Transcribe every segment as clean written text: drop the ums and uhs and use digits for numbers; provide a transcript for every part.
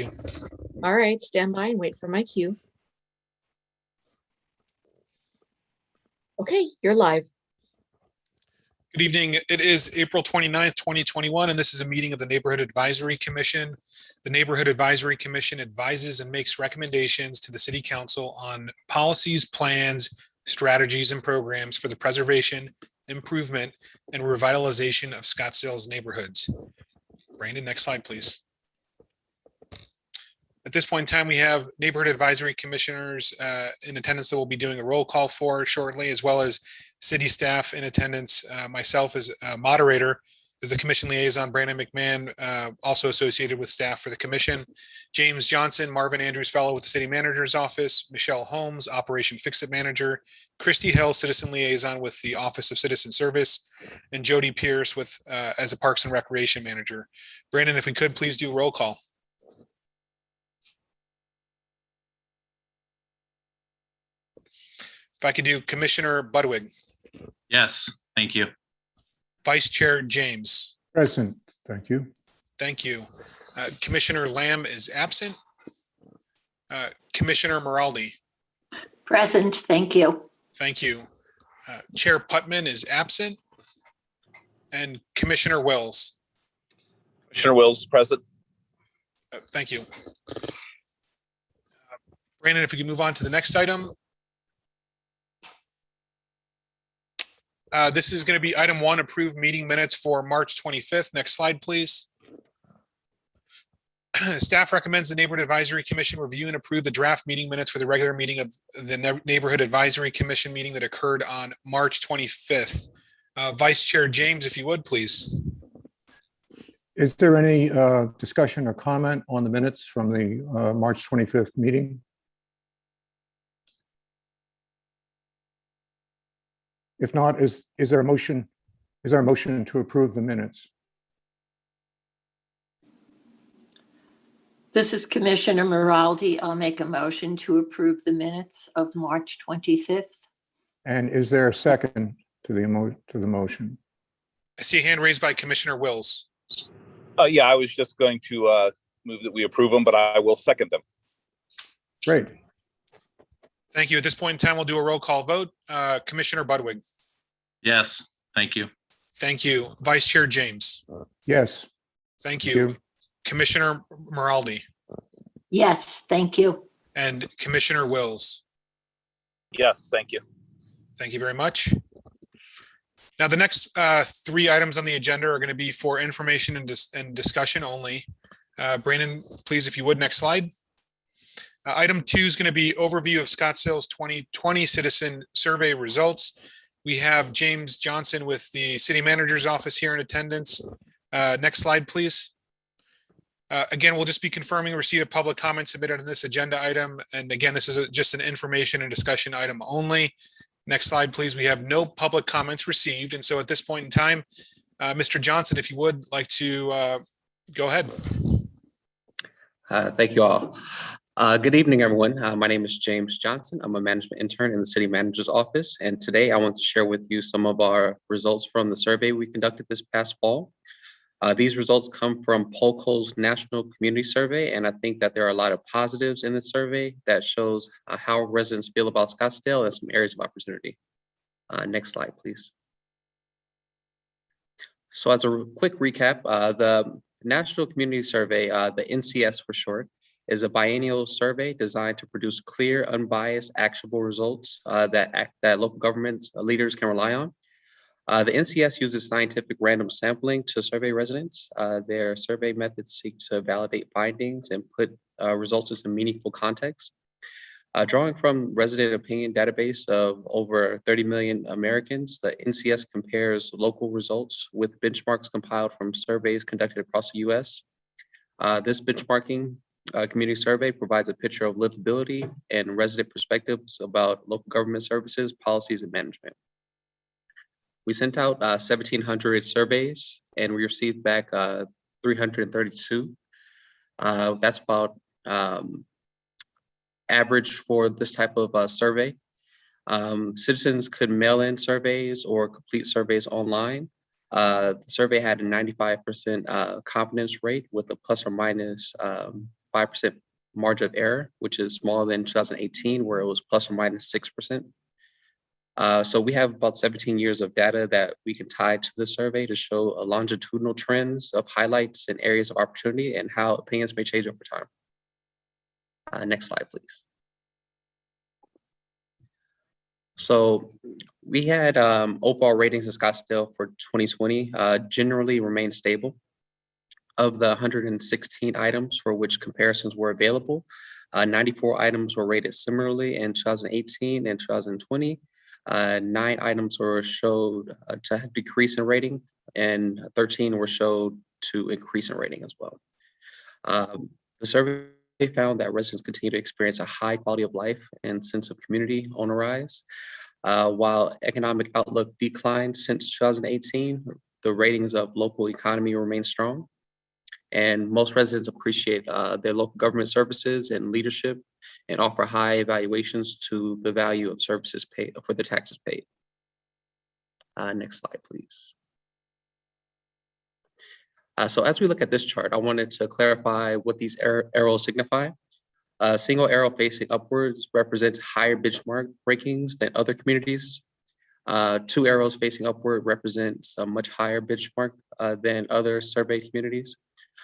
you. All right, stand by and wait for my cue. Okay, you're live. Good evening. It is April 29th, 2021, and this is a meeting of the Neighborhood Advisory Commission. The Neighborhood Advisory Commission advises and makes recommendations to the City Council on policies, plans, strategies, and programs for the preservation, improvement, and revitalization of Scottsdale's neighborhoods. Brandon, next slide, please. At this point in time, we have Neighborhood Advisory Commissioners in attendance that we'll be doing a roll call for shortly, as well as city staff in attendance. Myself as a moderator, as the commission liaison, Brandon McMahon, also associated with staff for the commission. James Johnson, Marvin Andrews Fellow with the City Manager's Office, Michelle Holmes, Operation Fix-It Manager, Christy Hill, Citizen Liaison with the Office of Citizen Service, and Jody Pierce with as a Parks and Recreation Manager. Brandon, if we could please do roll call. If I could do Commissioner Budwig. Yes, thank you. Vice Chair James. Present, thank you. Thank you. Commissioner Lamb is absent. Commissioner Moraldi. Present, thank you. Thank you. Chair Putman is absent. And Commissioner Wills. Commissioner Wills is present. Thank you. Brandon, if we can move on to the next item. This is going to be item 1, approved meeting minutes for March 25th. Next slide, please. Staff recommends the Neighborhood Advisory Commission review and approve the draft meeting minutes for the regular meeting of the Neighborhood Advisory Commission meeting that occurred on March 25th. Vice Chair James, if you would, please. Is there any discussion or comment on the minutes from the March 25th meeting? If not, is there a motion? Is there a motion to approve the minutes? This is Commissioner Moraldi. I'll make a motion to approve the minutes of March 25th. And is there a second to the motion? I see a hand raised by Commissioner Wills. Yeah, I was just going to move that we approve them, but I will second them. Great. Thank you. At this point in time, we'll do a roll call vote. Commissioner Budwig. Yes, thank you. Thank you. Vice Chair James. Yes. Thank you. Commissioner Moraldi. Yes, thank you. And Commissioner Wills. Yes, thank you. Thank you very much. Now, the next 3 items on the agenda are going to be for information and discussion only. Brandon, please, if you would, next slide. Item 2 is going to be overview of Scottsdale's 2020 citizen survey results. We have James Johnson with the City Manager's Office here in attendance. Next slide, please. Again, we'll just be confirming receipt of public comment submitted on this agenda item. And again, this is just an information and discussion item only. Next slide, please. We have no public comments received. And so at this point in time, Mr. Johnson, if you would like to go ahead. Thank you all. Good evening, everyone. My name is James Johnson. I'm a management intern in the City Manager's Office. And today I want to share with you some of our results from the survey we conducted this past fall. These results come from Polco's National Community Survey, and I think that there are a lot of positives in the survey that shows how residents feel about Scottsdale and some areas of opportunity. Next slide, please. So as a quick recap, the National Community Survey, the NCS for short, is a biennial survey designed to produce clear, unbiased, actionable results that local government leaders can rely on. The NCS uses scientific random sampling to survey residents. Their survey methods seek to validate findings and put results into meaningful context. Drawing from resident opinion database of over 30 million Americans, the NCS compares local results with benchmarks compiled from surveys conducted across the US. This benchmarking community survey provides a picture of livability and resident perspectives about local government services, policies, and management. We sent out 1,700 surveys and we received back 332. That's about average for this type of survey. Citizens could mail in surveys or complete surveys online. The survey had a 95% confidence rate with a plus or minus 5% margin of error, which is smaller than 2018, where it was plus or minus 6%. So we have about 17 years of data that we can tie to the survey to show longitudinal trends of highlights and areas of opportunity and how opinions may change over time. Next slide, please. So we had overall ratings in Scottsdale for 2020 generally remained stable. Of the 116 items for which comparisons were available, 94 items were rated similarly in 2018 and 2020. 9 items were showed to decrease in rating, and 13 were showed to increase in rating as well. The survey found that residents continue to experience a high quality of life and sense of community on the rise. While economic outlook declined since 2018, the ratings of local economy remain strong. And most residents appreciate their local government services and leadership and offer high evaluations to the value of services paid for the taxes paid. Next slide, please. So as we look at this chart, I wanted to clarify what these arrows signify. A single arrow facing upwards represents higher benchmark rankings than other communities. 2 arrows facing upward represents a much higher benchmark than other survey communities.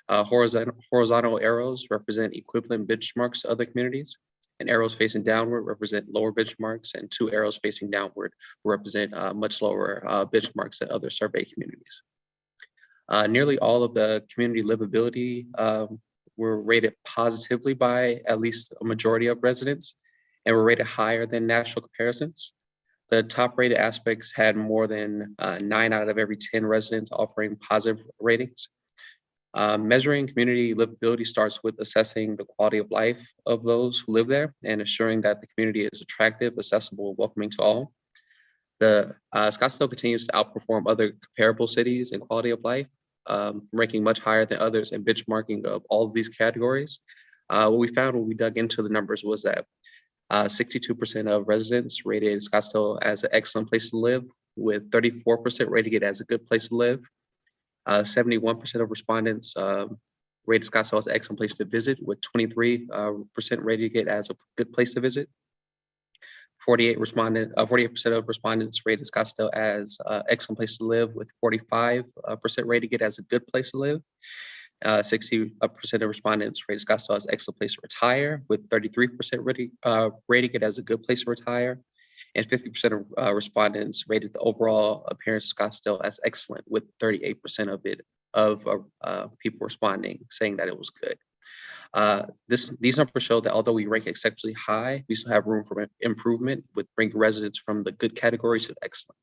Horizontal arrows represent equivalent benchmarks to other communities, and arrows facing downward represent lower benchmarks, and 2 arrows facing downward represent much lower benchmarks than other survey communities. Nearly all of the community livability were rated positively by at least a majority of residents and were rated higher than national comparisons. The top rated aspects had more than 9 out of every 10 residents offering positive ratings. Measuring community livability starts with assessing the quality of life of those who live there and assuring that the community is attractive, accessible, and welcoming to all. The Scottsdale continues to outperform other comparable cities in quality of life, ranking much higher than others in benchmarking of all of these categories. What we found when we dug into the numbers was that 62% of residents rated Scottsdale as an excellent place to live, with 34% rating it as a good place to live. 71% of respondents rated Scottsdale as an excellent place to visit, with 23% rating it as a good place to visit. 48% of respondents rated Scottsdale as an excellent place to live, with 45% rating it as a good place to live. 60% of respondents rated Scottsdale as an excellent place to retire, with 33% rating it as a good place to retire. And 50% of respondents rated the overall appearance of Scottsdale as excellent, with 38% of people responding saying that it was good. These numbers show that although we rank exceptionally high, we still have room for improvement with bringing residents from the good categories to excellent.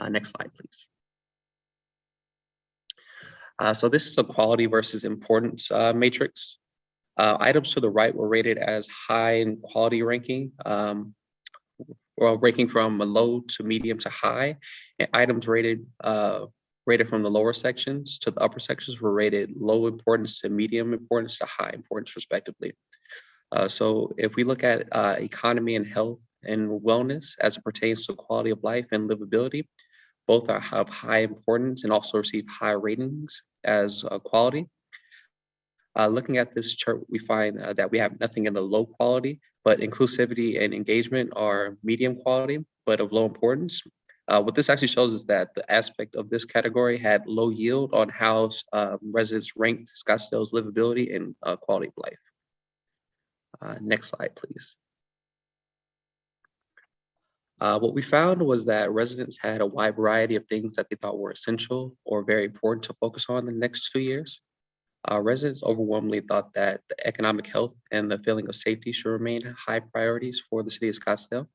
Next slide, please. So this is a quality versus importance matrix. Items to the right were rated as high in quality ranking, ranking from a low to medium to high, and items rated from the lower sections to the upper sections were rated low importance to medium importance to high importance, respectively. So if we look at economy and health and wellness as it pertains to quality of life and livability, both are of high importance and also receive high ratings as quality. Looking at this chart, we find that we have nothing in the low quality, but inclusivity and engagement are medium quality, but of low importance. What this actually shows is that the aspect of this category had low yield on how residents ranked Scottsdale's livability and quality of life. Next slide, please. What we found was that residents had a wide variety of things that they thought were essential or very important to focus on in the next 2 years. Residents overwhelmingly thought that the economic health and the feeling of safety should remain high priorities for the city of Scottsdale.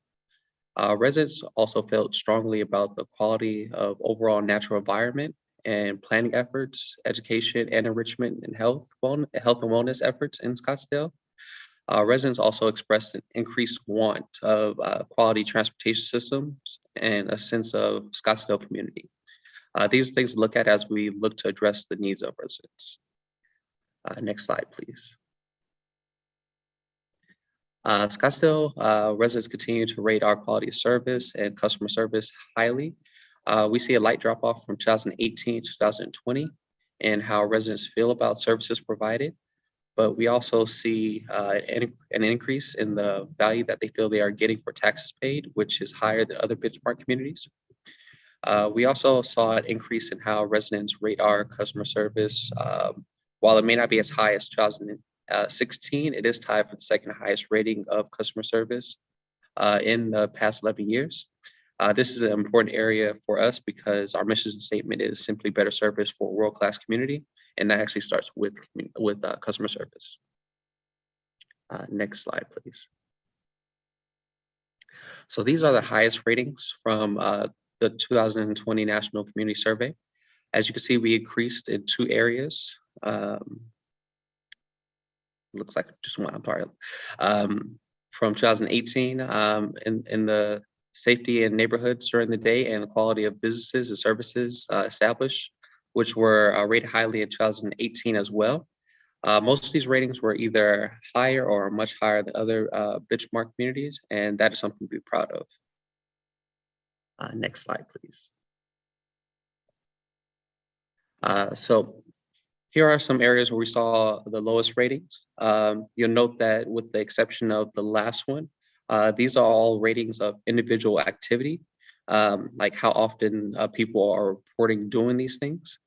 Residents also felt strongly about the quality of overall natural environment and planning efforts, education and enrichment and health and wellness efforts in Scottsdale. Residents also expressed an increased want of quality transportation systems and a sense of Scottsdale community. These are things to look at as we look to address the needs of residents. Next slide, please. Scottsdale residents continue to rate our quality of service and customer service highly. We see a light drop off from 2018 to 2020 and how residents feel about services provided. but we also see an increase in the value that they feel they are getting for taxes paid, which is higher than other benchmark communities. We also saw an increase in how residents rate our customer service. While it may not be as high as 2016, it is tied for the second highest rating of customer service in the past 11 years. This is an important area for us because our mission statement is simply better service for a world-class community, and that actually starts with customer service. Next slide, please. So these are the highest ratings from the 2020 National Community Survey. As you can see, we increased in two areas. Looks like just one, I'm sorry. From 2018, in the safety and neighborhoods during the day and the quality of businesses and services established, which were rated highly in 2018 as well. Most of these ratings were either higher or much higher than other benchmark communities, and that is something to be proud of. Next slide, please. So here are some areas where we saw the lowest ratings. You'll note that with the exception of the last one, these are all ratings of individual activity, like how often people are reporting doing these things.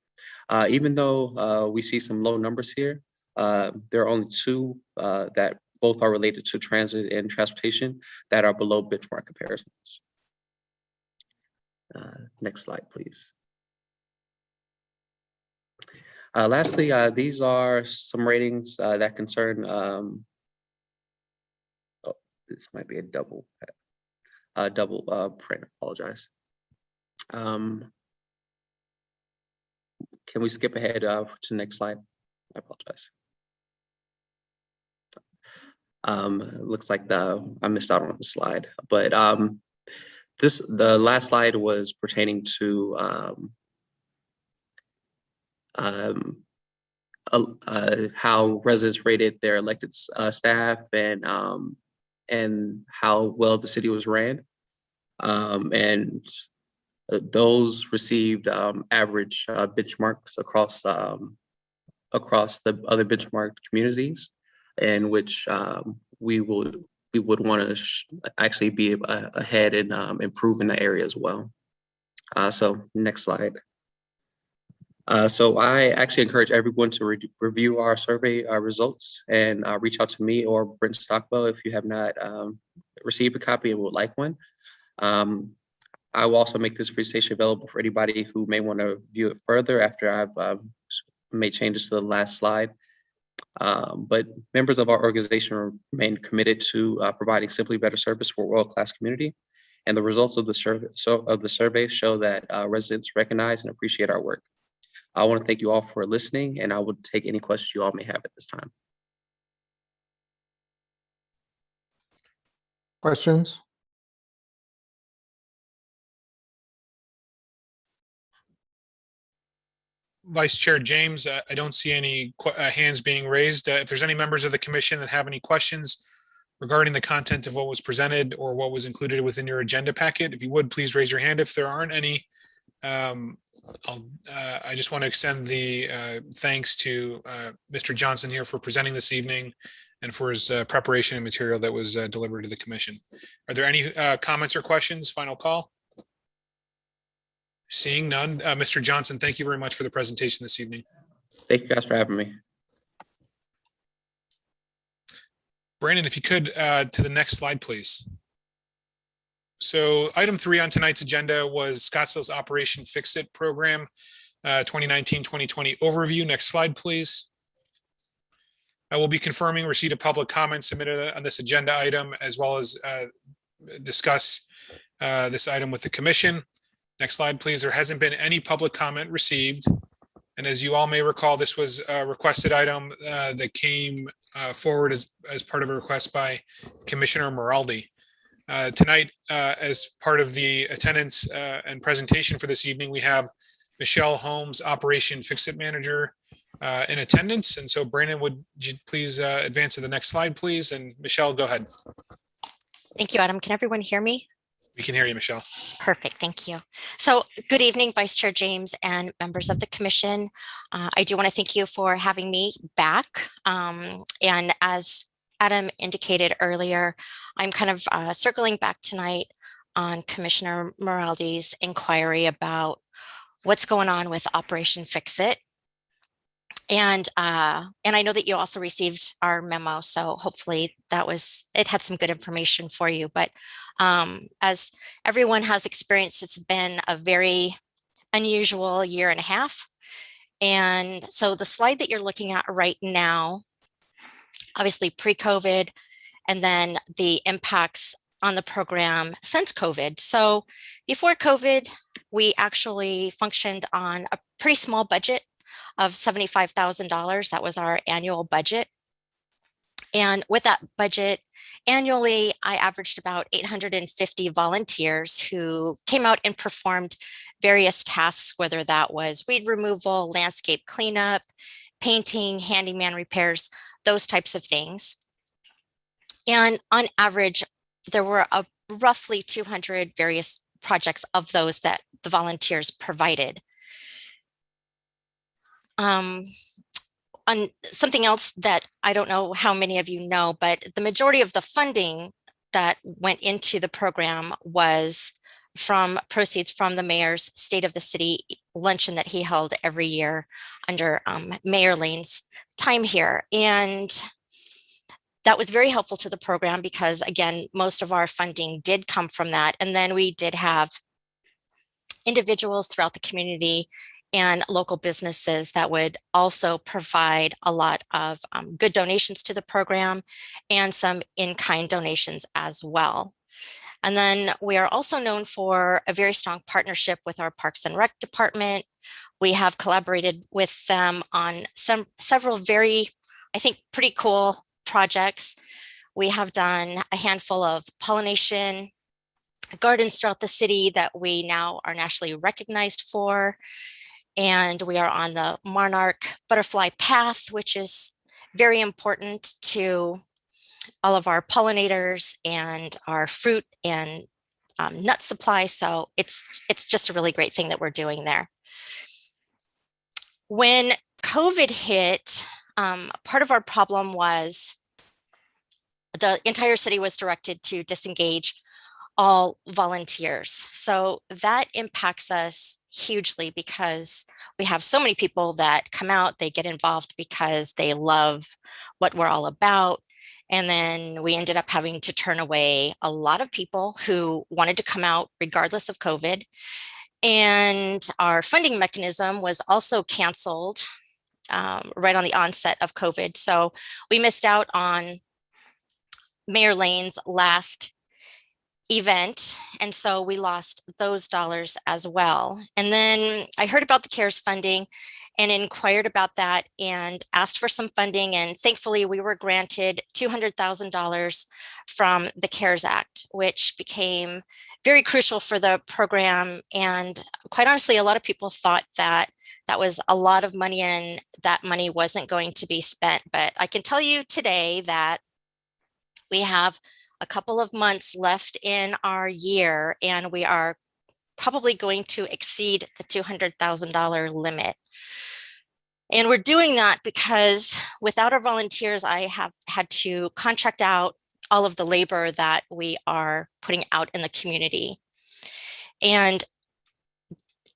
Even though we see some low numbers here, there are only two that both are related to transit and transportation that are below benchmark comparisons. Next slide, please. Lastly, these are some ratings that concern, oh, this might be a double print, apologize. Can we skip ahead to the next slide? I apologize. Looks like I missed out on the slide, but the last slide was pertaining to how residents rated their elected staff and how well the city was ran. And those received average benchmarks across the other benchmarked communities, in which we would want to actually be ahead and improve in the area as well. So next slide. So I actually encourage everyone to review our survey results and reach out to me or Brent Stockwell if you have not received a copy and would like one. I will also make this presentation available for anybody who may want to view it further after I've made changes to the last slide. But members of our organization remain committed to providing simply better service for a world-class community. And the results of the survey show that residents recognize and appreciate our work. I want to thank you all for listening, and I will take any questions you all may have at this time. Questions? Vice Chair James, I don't see any hands being raised. If there's any members of the commission that have any questions regarding the content of what was presented or what was included within your agenda packet, if you would, please raise your hand. If there aren't any, I just want to extend the thanks to Mr. Johnson here for presenting this evening and for his preparation and material that was delivered to the commission. Are there any comments or questions? Final call. Seeing none, Mr. Johnson, thank you very much for the presentation this evening. Thank you guys for having me. Brandon, if you could, to the next slide, please. So item 3 on tonight's agenda was Scottsdale's Operation Fix-It program, 2019-2020 overview. Next slide, please. I will be confirming receipt of public comments submitted on this agenda item, as well as discuss this item with the commission. Next slide, please. There hasn't been any public comment received. And as you all may recall, this was a requested item that came forward as part of a request by Commissioner Moraldi. Tonight, as part of the attendance and presentation for this evening, we have Michelle Holmes, Operation Fix-It Manager, in attendance. And so Brandon, would you please advance to the next slide, please? And Michelle, go ahead. Thank you, Adam. Can everyone hear me? We can hear you, Michelle. Perfect, thank you. So good evening, Vice Chair James and members of the commission. I do want to thank you for having me back. And as Adam indicated earlier, I'm kind of circling back tonight on Commissioner Moraldi's inquiry about what's going on with Operation Fix It. And I know that you also received our memo, so hopefully it had some good information for you. But as everyone has experienced, it's been a very unusual year and a half. And so the slide that you're looking at right now, obviously pre-COVID, and then the impacts on the program since COVID. So before COVID, we actually functioned on a pretty small budget of $75,000. That was our annual budget. And with that budget, annually, I averaged about 850 volunteers who came out and performed various tasks, whether that was weed removal, landscape cleanup, painting, handyman repairs, those types of things. And on average, there were roughly 200 various projects of those that the volunteers provided. On something else that I don't know how many of you know, but the majority of the funding that went into the program was from proceeds from the mayor's State of the City luncheon that he held every year under Mayor Lane's time here. And that was very helpful to the program because, again, most of our funding did come from that. And then we did have individuals throughout the community and local businesses that would also provide a lot of good donations to the program and some in-kind donations as well. And then we are also known for a very strong partnership with our Parks and Rec department. We have collaborated with them on several very, I think, pretty cool projects. We have done a handful of pollination gardens throughout the city that we now are nationally recognized for. And we are on the Monarch Butterfly Path, which is very important to all of our pollinators and our fruit and nut supply. So it's just a really great thing that we're doing there. When COVID hit, part of our problem was the entire city was directed to disengage all volunteers. So that impacts us hugely because we have so many people that come out, they get involved because they love what we're all about. And then we ended up having to turn away a lot of people who wanted to come out regardless of COVID. And our funding mechanism was also canceled right on the onset of COVID. So we missed out on Mayor Lane's last event. And so we lost those dollars as well. And then I heard about the CARES funding and inquired about that and asked for some funding. And thankfully we were granted $200,000 from the CARES Act, which became very crucial for the program. And quite honestly, a lot of people thought that that was a lot of money and that money wasn't going to be spent. But I can tell you today that we have a couple of months left in our year, and we are probably going to exceed the $200,000 limit. And we're doing that because without our volunteers, I have had to contract out all of the labor that we are putting out in the community. And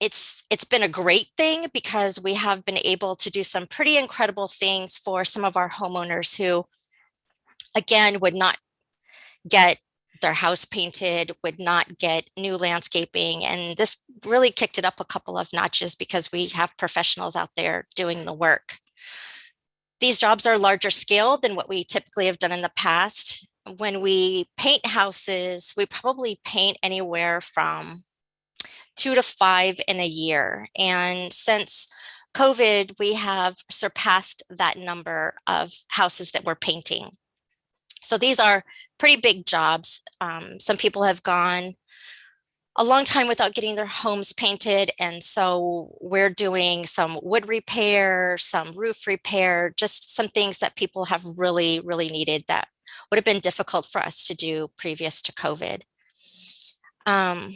it's been a great thing because we have been able to do some pretty incredible things for some of our homeowners who, again, would not get their house painted, would not get new landscaping. And this really kicked it up a couple of notches because we have professionals out there doing the work. These jobs are larger scale than what we typically have done in the past. When we paint houses, we probably paint anywhere from 2 to 5 in a year. And since COVID, we have surpassed that number of houses that we're painting. So these are pretty big jobs. Some people have gone a long time without getting their homes painted. And so we're doing some wood repair, some roof repair, just some things that people have really, really needed that would have been difficult for us to do previous to COVID. And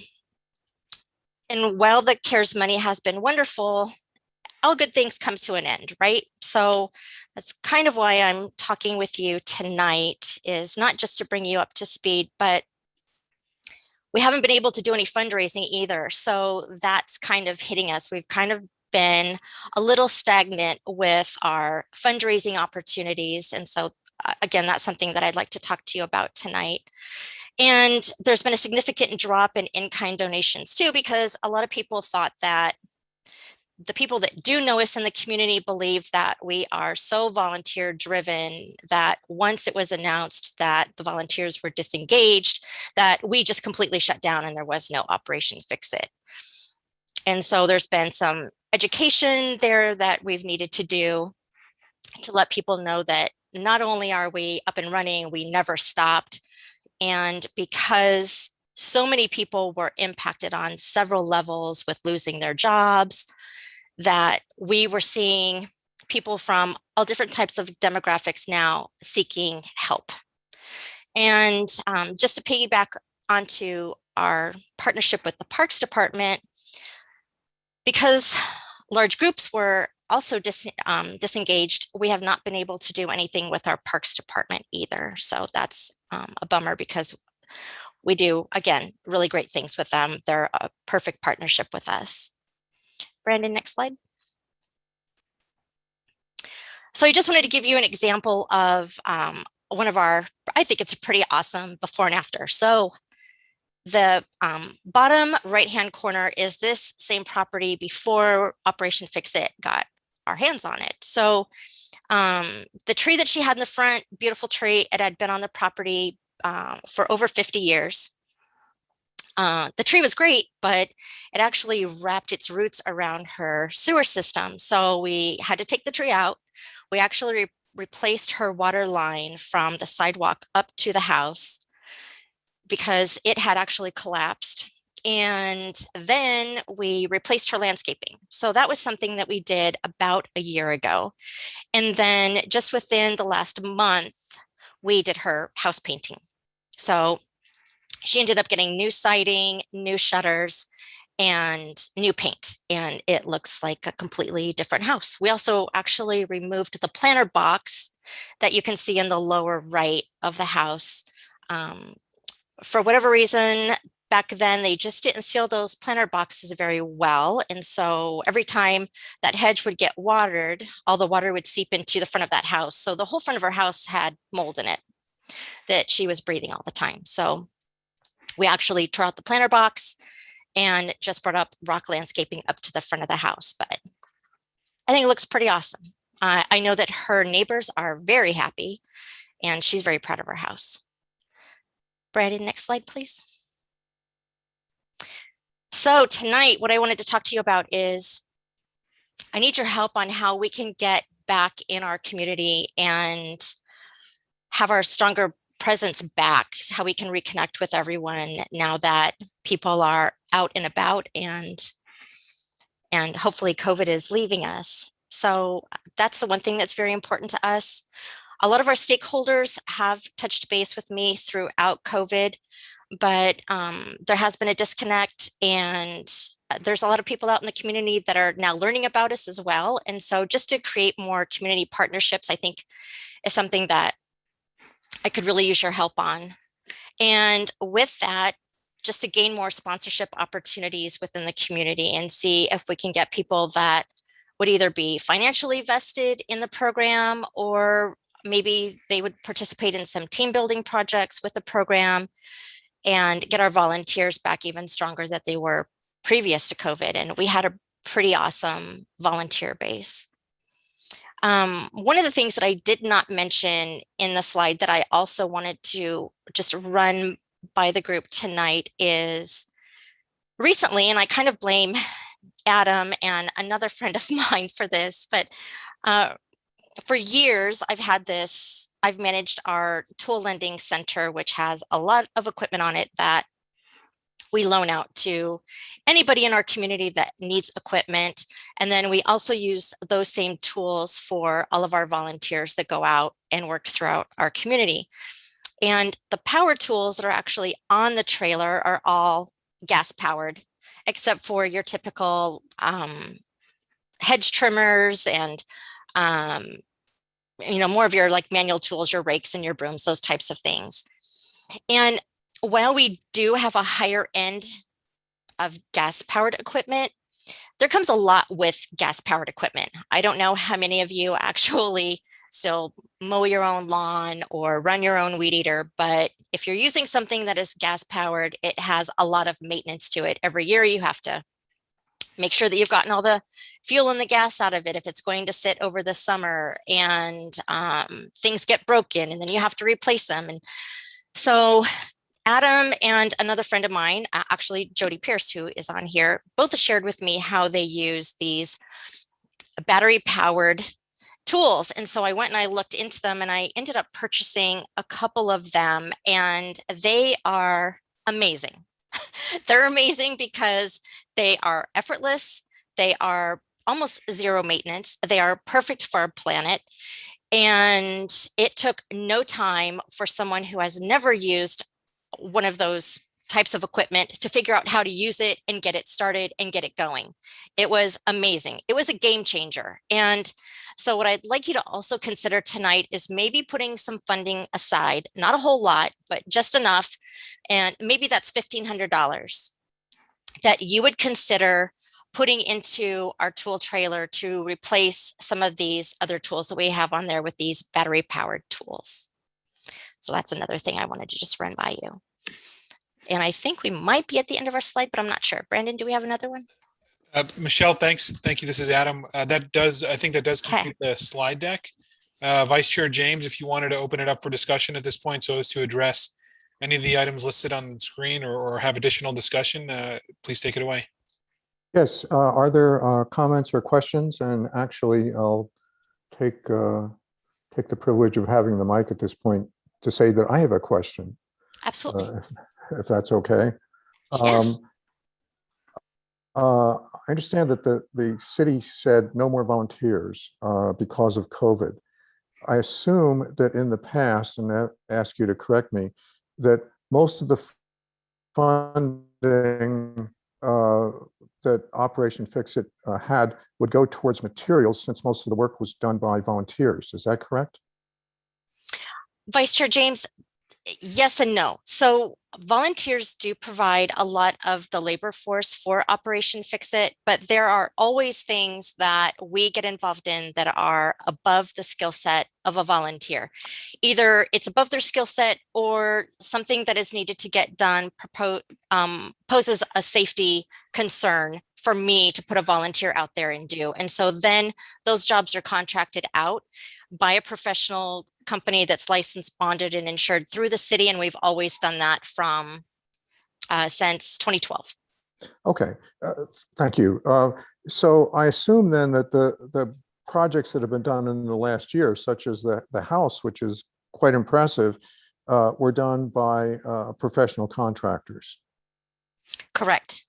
while the CARES money has been wonderful, all good things come to an end, right? So that's kind of why I'm talking with you tonight, is not just to bring you up to speed, but we haven't been able to do any fundraising either. So that's kind of hitting us. We've kind of been a little stagnant with our fundraising opportunities. And so again, that's something that I'd like to talk to you about tonight. And there's been a significant drop in in-kind donations too, because a lot of people thought that the people that do know us in the community believe that we are so volunteer driven that once it was announced that the volunteers were disengaged, that we just completely shut down and there was no Operation Fix It. And so there's been some education there that we've needed to do to let people know that not only are we up and running, we never stopped. And because so many people were impacted on several levels with losing their jobs, that we were seeing people from all different types of demographics now seeking help. And just to piggyback onto our partnership with the Parks Department, because large groups were also disengaged, we have not been able to do anything with our Parks Department either. So that's a bummer, because we do, again, really great things with them. They're a perfect partnership with us. Brandon, next slide. So I just wanted to give you an example of one of our, I think it's a pretty awesome before and after. So the bottom right-hand corner is this same property before Operation Fix It got our hands on it. So the tree that she had in the front, beautiful tree, it had been on the property for over 50 years. The tree was great, but it actually wrapped its roots around her sewer system. So we had to take the tree out. We actually replaced her water line from the sidewalk up to the house because it had actually collapsed. And then we replaced her landscaping. So that was something that we did about a year ago. And then just within the last month, we did her house painting. So she ended up getting new siding, new shutters, and new paint. And it looks like a completely different house. We also actually removed the planter box that you can see in the lower right of the house. For whatever reason, back then, they just didn't seal those planter boxes very well. And so every time that hedge would get watered, all the water would seep into the front of that house. So the whole front of her house had mold in it that she was breathing all the time. So we actually tore out the planter box and just brought up rock landscaping up to the front of the house. But I think it looks pretty awesome. I know that her neighbors are very happy and she's very proud of her house. Brandon, next slide, please. So tonight, what I wanted to talk to you about is I need your help on how we can get back in our community and have our stronger presence back, how we can reconnect with everyone now that people are out and about and hopefully COVID is leaving us. So that's the one thing that's very important to us. A lot of our stakeholders have touched base with me throughout COVID, but there has been a disconnect, and there's a lot of people out in the community that are now learning about us as well. And so just to create more community partnerships, I think is something that I could really use your help on. And with that, just to gain more sponsorship opportunities within the community and see if we can get people that would either be financially vested in the program, or maybe they would participate in some team building projects with the program and get our volunteers back even stronger than they were previous to COVID. And we had a pretty awesome volunteer base. One of the things that I did not mention in the slide that I also wanted to just run by the group tonight is recently, and I kind of blame Adam and another friend of mine for this, but for years I've managed our tool lending center, which has a lot of equipment on it that we loan out to anybody in our community that needs equipment. And then we also use those same tools for all of our volunteers that go out and work throughout our community. And the power tools that are actually on the trailer are all gas powered, except for your typical hedge trimmers and more of your like manual tools, your rakes and your brooms, those types of things. And while we do have a higher end of gas powered equipment, there comes a lot with gas powered equipment. I don't know how many of you actually still mow your own lawn or run your own weed eater, but if you're using something that is gas powered, it has a lot of maintenance to it. Every year you have to make sure that you've gotten all the fuel and the gas out of it if it's going to sit over the summer, and things get broken and then you have to replace them. And so Adam and another friend of mine, actually Jody Pierce, who is on here, both shared with me how they use these battery powered tools. And so I went and I looked into them, and I ended up purchasing a couple of them, and they are amazing. They're amazing because they are effortless. They are almost zero maintenance. They are perfect for our planet. And it took no time for someone who has never used one of those types of equipment to figure out how to use it and get it started and get it going. It was amazing. It was a game changer. And so what I'd like you to also consider tonight is maybe putting some funding aside, not a whole lot, but just enough. And maybe that's $1,500 that you would consider putting into our tool trailer to replace some of these other tools that we have on there with these battery powered tools. So that's another thing I wanted to just run by you. And I think we might be at the end of our slide, but I'm not sure. Brandon, do we have another one? Michelle, thanks. Thank you. This is Adam. I think that does complete the slide deck. Vice Chair James, if you wanted to open it up for discussion at this point so as to address any of the items listed on the screen or have additional discussion, please take it away. Yes, are there comments or questions? And actually, I'll take the privilege of having the mic at this point to say that I have a question. Absolutely. If that's okay. Yes. I understand that the city said no more volunteers because of COVID. I assume that in the past, and I ask you to correct me, that most of the funding that Operation Fix-It had would go towards materials, since most of the work was done by volunteers. Is that correct? Vice Chair James, yes and no. So volunteers do provide a lot of the labor force for Operation Fix-It, but there are always things that we get involved in that are above the skill set of a volunteer. Either it's above their skill set or something that is needed to get done poses a safety concern for me to put a volunteer out there and do. And so then those jobs are contracted out by a professional company that's licensed, bonded, and insured through the city. And we've always done that from since 2012. Okay, thank you. So I assume then that the projects that have been done in the last year, such as the house, which is quite impressive, were done by professional contractors. Correct.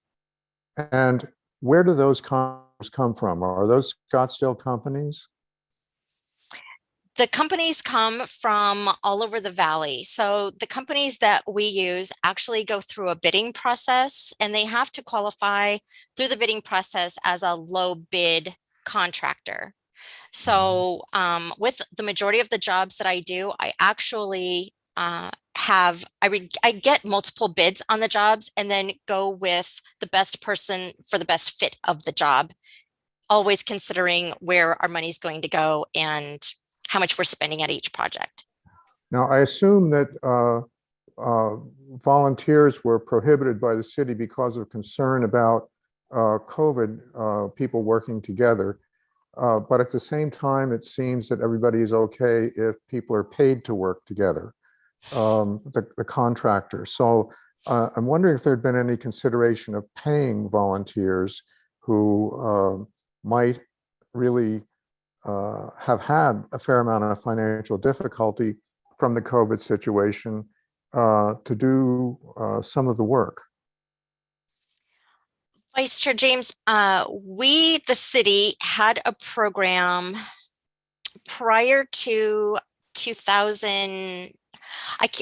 And where do those contractors come from? Are those Scottsdale companies? The companies come from all over the valley. So the companies that we use actually go through a bidding process, and they have to qualify through the bidding process as a low bid contractor. So with the majority of the jobs that I do, I actually I get multiple bids on the jobs and then go with the best person for the best fit of the job, always considering where our money's going to go and how much we're spending at each project. Now, I assume that volunteers were prohibited by the city because of concern about COVID, people working together. But at the same time, it seems that everybody is okay if people are paid to work together, the contractors. So I'm wondering if there'd been any consideration of paying volunteers who might really have had a fair amount of financial difficulty from the COVID situation to do some of the work. Vice Chair James, we, the city, had a program prior to 2000,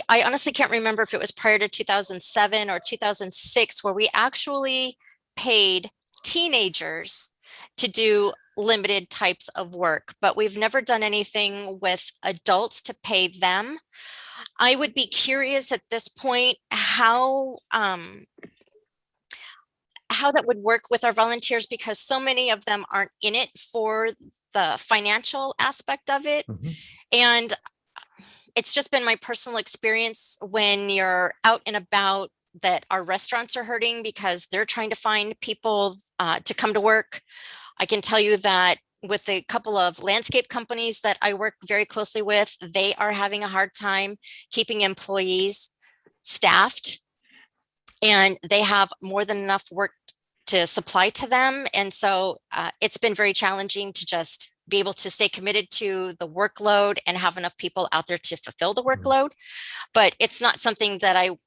I honestly can't remember if it was prior to 2007 or 2006 where we actually paid teenagers to do limited types of work, but we've never done anything with adults to pay them. I would be curious at this point how that would work with our volunteers, because so many of them aren't in it for the financial aspect of it. Mhm. And it's just been my personal experience when you're out and about that our restaurants are hurting because they're trying to find people to come to work. I can tell you that with a couple of landscape companies that I work very closely with, they are having a hard time keeping employees staffed, and they have more than enough work to supply to them. And so it's been very challenging to just be able to stay committed to the workload and have enough people out there to fulfill the workload. But it's not something that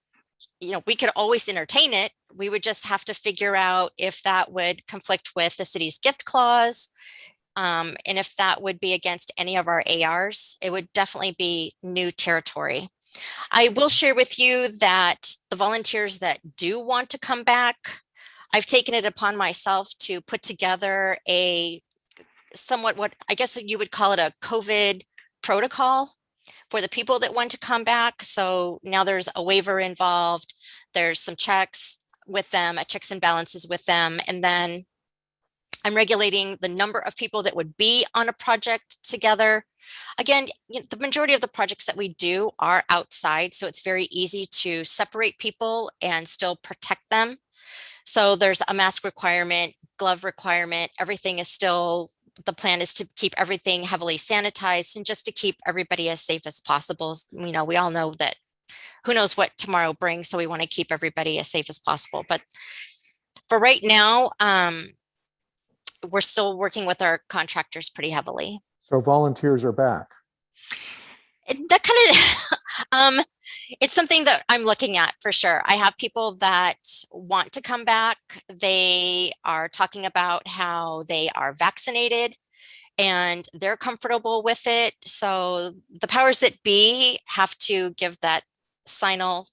we could always entertain it. We would just have to figure out if that would conflict with the city's gift clause. And if that would be against any of our ARs. It would definitely be new territory. I will share with you that the volunteers that do want to come back, I've taken it upon myself to put together a somewhat what I guess you would call it a COVID protocol for the people that want to come back. So now there's a waiver involved. There's some checks with them, checks and balances with them. And then I'm regulating the number of people that would be on a project together. Again, the majority of the projects that we do are outside, so it's very easy to separate people and still protect them. So there's a mask requirement, glove requirement, everything is still, the plan is to keep everything heavily sanitized and just to keep everybody as safe as possible. We all know that who knows what tomorrow brings, so we want to keep everybody as safe as possible. But for right now, we're still working with our contractors pretty heavily. So volunteers are back. That kind of, it's something that I'm looking at for sure. I have people that want to come back. They are talking about how they are vaccinated and they're comfortable with it. So the powers that be have to give that final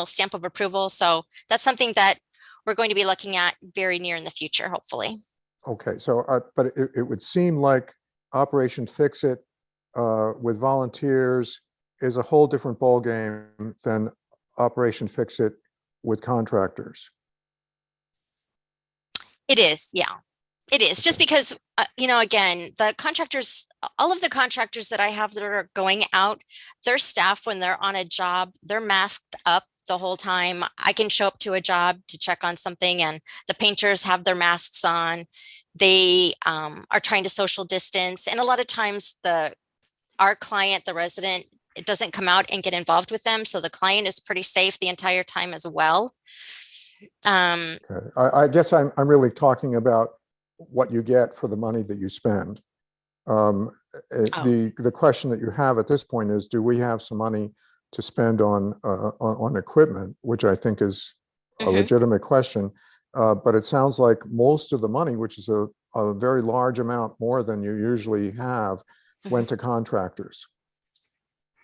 stamp of approval. So that's something that we're going to be looking at very near in the future, hopefully. Okay, so, but it would seem like Operation Fix It with volunteers is a whole different ballgame than Operation Fix It with contractors. It is, yeah. It is just because, again, the contractors, all of the contractors that I have that are going out, their staff, when they're on a job, they're masked up the whole time. I can show up to a job to check on something and the painters have their masks on. They are trying to social distance. And a lot of times our client, the resident, it doesn't come out and get involved with them. So the client is pretty safe the entire time as well. Okay. I guess I'm really talking about what you get for the money that you spend. The question that you have at this point is, do we have some money to spend on equipment, which I think is a legitimate question. But it sounds like most of the money, which is a very large amount more than you usually have, went to contractors.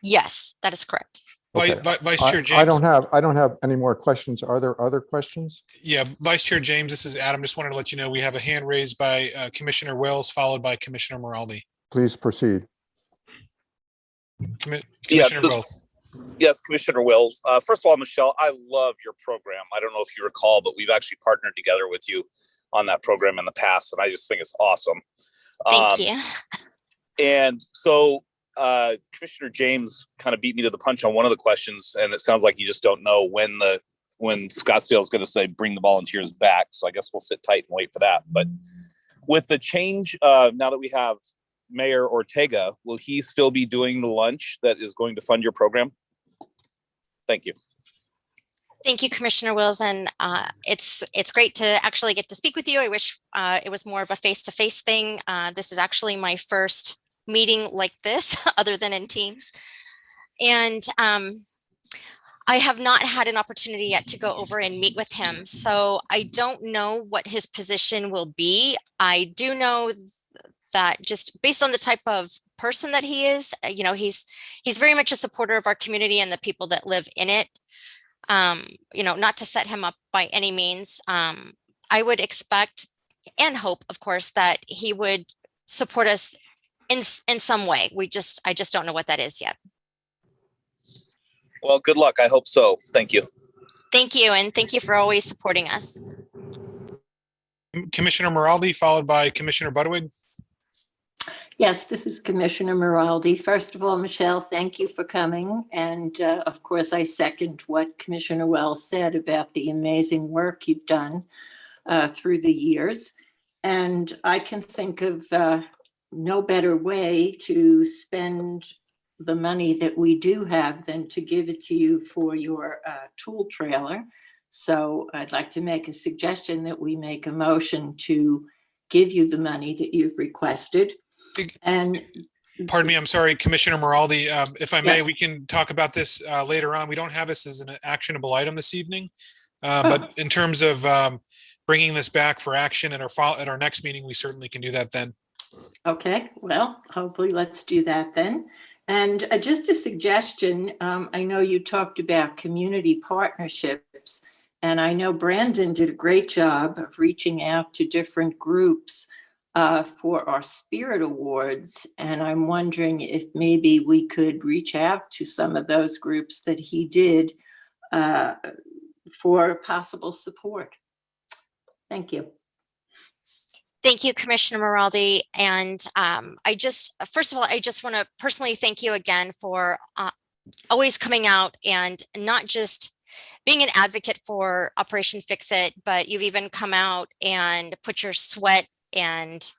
Yes, that is correct. Okay. Vice Chair James. I don't have any more questions. Are there other questions? Yeah, Vice Chair James, this is Adam. Just wanted to let you know we have a hand raised by Commissioner Wills, followed by Commissioner Moraldi. Please proceed. Commissioner Wills. Yes, Commissioner Wills. First of all, Michelle, I love your program. I don't know if you recall, but we've actually partnered together with you on that program in the past, and I just think it's awesome. Thank you. And so Commissioner James kind of beat me to the punch on one of the questions, and it sounds like you just don't know when Scottsdale is going to say bring the volunteers back. So I guess we'll sit tight and wait for that. But with the change, now that we have Mayor Ortega, will he still be doing the lunch that is going to fund your program? Thank you. Thank you, Commissioner Wills. And it's great to actually get to speak with you. I wish it was more of a face-to-face thing. This is actually my first meeting like this, other than in Teams. And I have not had an opportunity yet to go over and meet with him. So I don't know what his position will be. I do know that just based on the type of person that he is. He's very much a supporter of our community and the people that live in it. Not to set him up by any means. I would expect and hope, of course, that he would support us in some way. I just don't know what that is yet. Well, good luck. I hope so. Thank you. Thank you. And thank you for always supporting us. Commissioner Moraldi, followed by Commissioner Budwig. Yes, this is Commissioner Moraldi. First of all, Michelle, thank you for coming. And of course, I second what Commissioner Wells said about the amazing work you've done through the years. And I can think of no better way to spend the money that we do have than to give it to you for your tool trailer. So I'd like to make a suggestion that we make a motion to give you the money that you've requested. And Pardon me, I'm sorry, Commissioner Moraldi. If I may, Yes. we can talk about this later on. We don't have this as an actionable item this evening. But in terms of bringing this back for action at our next meeting, we certainly can do that then. Okay, well, hopefully let's do that then. And just a suggestion, I know you talked about community partnerships, and I know Brandon did a great job of reaching out to different groups for our Spirit Awards. And I'm wondering if maybe we could reach out to some of those groups that he did for possible support. Thank you. Thank you, Commissioner Moraldi. And first of all, I just want to personally thank you again for always coming out and not just being an advocate for Operation Fix It, but you've even come out and put your sweat and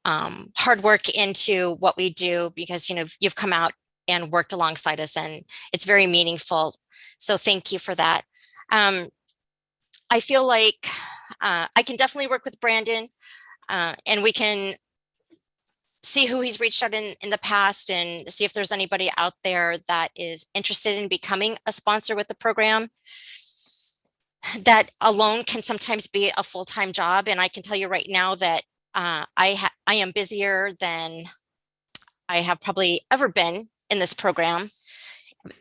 hard work into what we do, because you've come out and worked alongside us, and it's very meaningful. So thank you for that. I feel like I can definitely work with Brandon. And we can see who he's reached out in the past and see if there's anybody out there that is interested in becoming a sponsor with the program. That alone can sometimes be a full-time job. And I can tell you right now that I am busier than I have probably ever been in this program.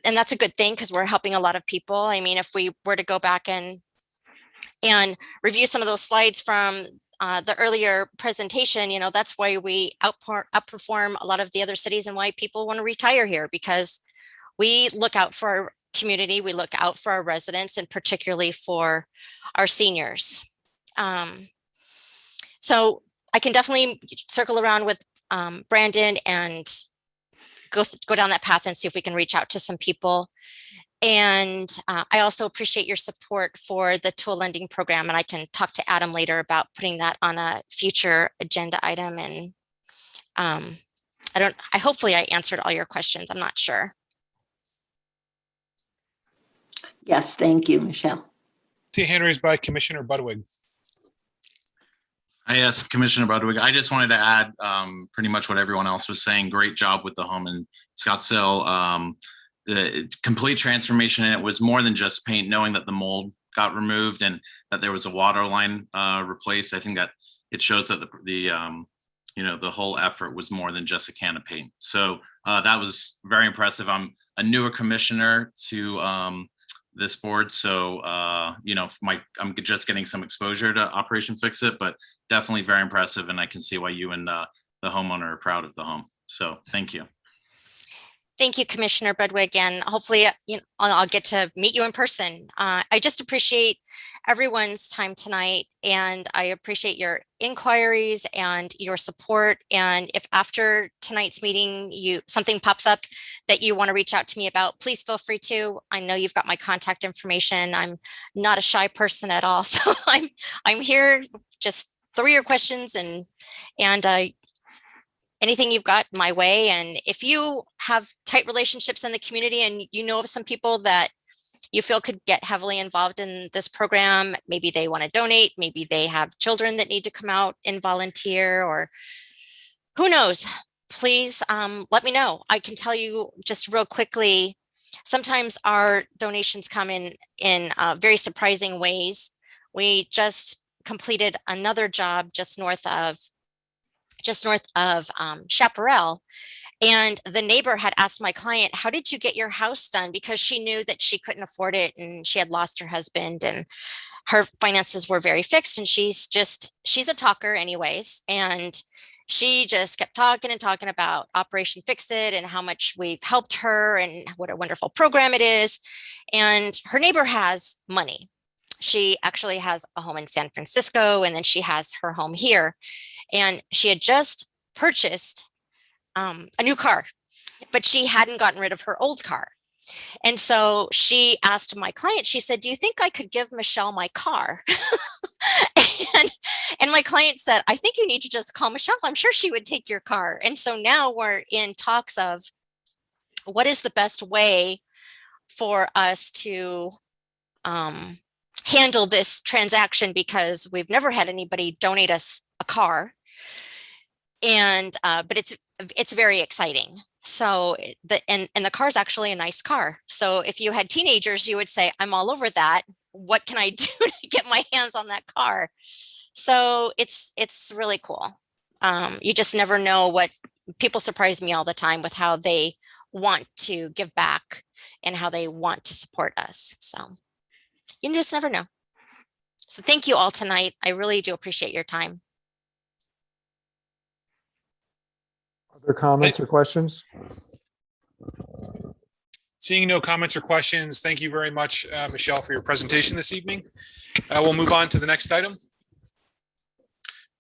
And that's a good thing, because we're helping a lot of people. I mean, if we were to go back and review some of those slides from the earlier presentation, that's why we outperform a lot of the other cities and why people want to retire here, because we look out for our community, we look out for our residents, and particularly for our seniors. So I can definitely circle around with Brandon and go down that path and see if we can reach out to some people. And I also appreciate your support for the tool lending program. And I can talk to Adam later about putting that on a future agenda item. And hopefully I answered all your questions. I'm not sure. Yes, thank you, Michelle. See hand raised by Commissioner Budwig. Yes, Commissioner Budwig. I just wanted to add pretty much what everyone else was saying. Great job with the home in Scottsdale. The complete transformation, and it was more than just paint, knowing that the mold got removed and that there was a water line replaced. I think that it shows that the whole effort was more than just a can of paint. So that was very impressive. I'm a newer commissioner to this board, so I'm just getting some exposure to Operation Fix It, but definitely very impressive, and I can see why you and the homeowner are proud of the home. So thank you. Thank you, Commissioner Budwig, and hopefully I'll get to meet you in person. I just appreciate everyone's time tonight, and I appreciate your inquiries and your support. And if after tonight's meeting something pops up that you want to reach out to me about, please feel free to. I know you've got my contact information. I'm not a shy person at all, so I'm here. Just throw your questions and anything you've got my way. And if you have tight relationships in the community and you know of some people that you feel could get heavily involved in this program, maybe they want to donate, maybe they have children that need to come out and volunteer, or who knows, please let me know. I can tell you just real quickly, sometimes our donations come in very surprising ways. We just completed another job just north of just north of Chaparral. And the neighbor had asked my client, how did you get your house done? Because she knew that she couldn't afford it and she had lost her husband and her finances were very fixed. And she's a talker anyways. And she just kept talking and talking about Operation Fix It and how much we've helped her and what a wonderful program it is. And her neighbor has money. She actually has a home in San Francisco, and then she has her home here. And she had just purchased a new car, but she hadn't gotten rid of her old car. And so she asked my client, she said, do you think I could give Michelle my car? and my client said, I think you need to just call Michelle. I'm sure she would take your car. And so now we're in talks of what is the best way for us to handle this transaction, because we've never had anybody donate us a car. And but it's very exciting. So the car is actually a nice car. So if you had teenagers, you would say, I'm all over that. What can I do to get my hands on that car? So it's really cool. You just never know what people surprise me all the time with how they want to give back and how they want to support us. So you just never know. So thank you all tonight. I really do appreciate your time. Other comments or questions? Seeing no comments or questions, thank you very much, Michelle, for your presentation this evening. We'll move on to the next item.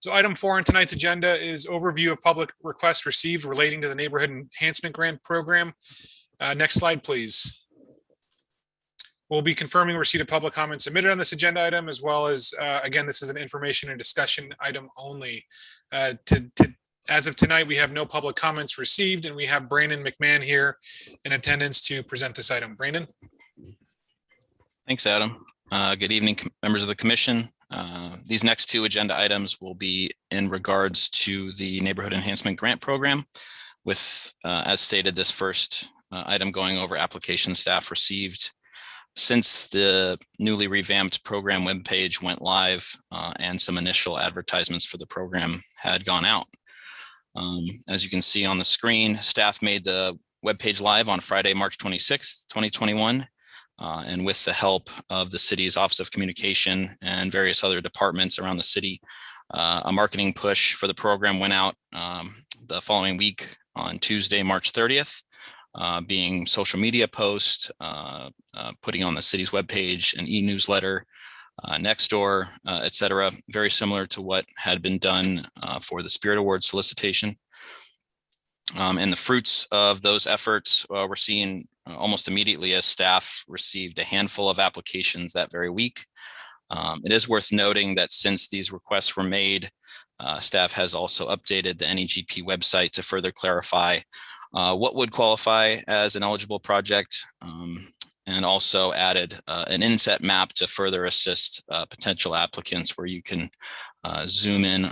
So item 4 on tonight's agenda is overview of public requests received relating to the Neighborhood Enhancement Grant Program. Next slide, please. We'll be confirming receipt of public comments submitted on this agenda item, as well as, again, this is an information and discussion item only. As of tonight, we have no public comments received, and we have Brandon McMahon here in attendance to present this item. Brandon? Thanks, Adam. Good evening, members of the commission. These next 2 agenda items will be in regards to the Neighborhood Enhancement Grant Program, with, as stated, this first item going over application staff received since the newly revamped program webpage went live, and some initial advertisements for the program had gone out. As you can see on the screen, staff made the webpage live on Friday, March 26th, 2021. And with the help of the city's Office of Communication and various other departments around the city, a marketing push for the program went out the following week on Tuesday, March 30th, being social media posts, putting on the city's webpage, an e-newsletter, Nextdoor, et cetera, very similar to what had been done for the Spirit Award solicitation. And the fruits of those efforts were seen almost immediately as staff received a handful of applications that very week. It is worth noting that since these requests were made, staff has also updated the NEGP website to further clarify what would qualify as an eligible project, and also added an inset map to further assist potential applicants, where you can zoom in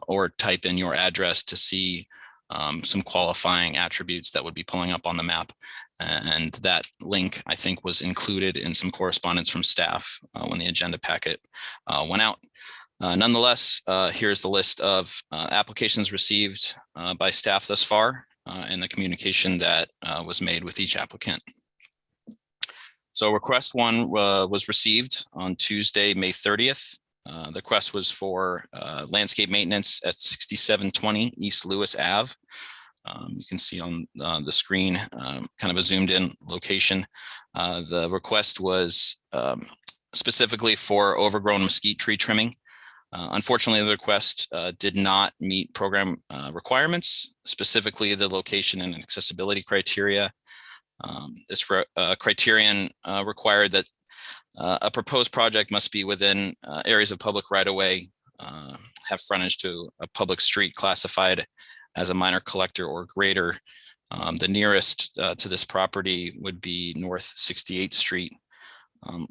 or type in your address to see some qualifying attributes that would be pulling up on the map. And that link, I think, was included in some correspondence from staff when the agenda packet went out. Nonetheless, here's the list of applications received by staff thus far, and the communication that was made with each applicant. So request 1 was received on Tuesday, May 30th. The request was for landscape maintenance at 6720 East Lewis Ave. You can see on the screen kind of a zoomed in location. The request was specifically for overgrown mesquite tree trimming. Unfortunately, the request did not meet program requirements, specifically the location and accessibility criteria. This criterion required that a proposed project must be within areas of public right-of-way, have frontage to a public street classified as a minor collector or greater. The nearest to this property would be North 68th Street.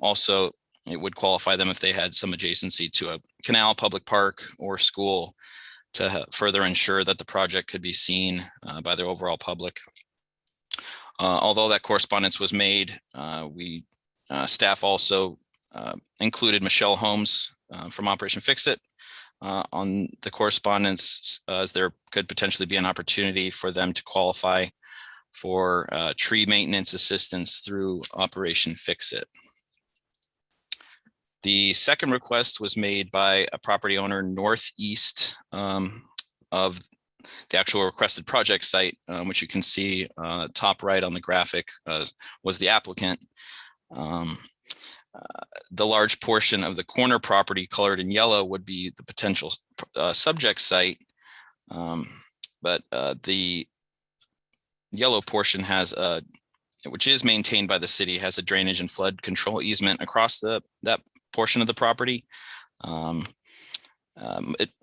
Also, it would qualify them if they had some adjacency to a canal, public park, or school to further ensure that the project could be seen by the overall public. Although that correspondence was made, staff also included Michelle Holmes from Operation Fix It, on the correspondence, as there could potentially be an opportunity for them to qualify for tree maintenance assistance through Operation Fix It. The second request was made by a property owner northeast of the actual requested project site, which you can see top right on the graphic was the applicant. The large portion of the corner property colored in yellow would be the potential subject site, but the yellow portion has which is maintained by the city, has a drainage and flood control easement across that portion of the property.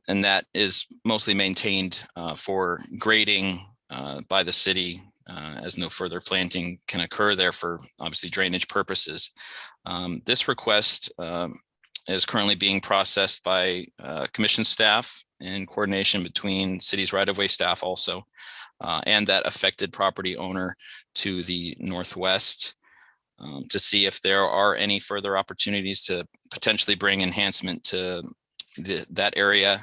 And that is mostly maintained for grading by the city, as no further planting can occur there for obviously drainage purposes. This request is currently being processed by commission staff in coordination between city's right-of-way staff also, and that affected property owner to the northwest, to see if there are any further opportunities to potentially bring enhancement to that area.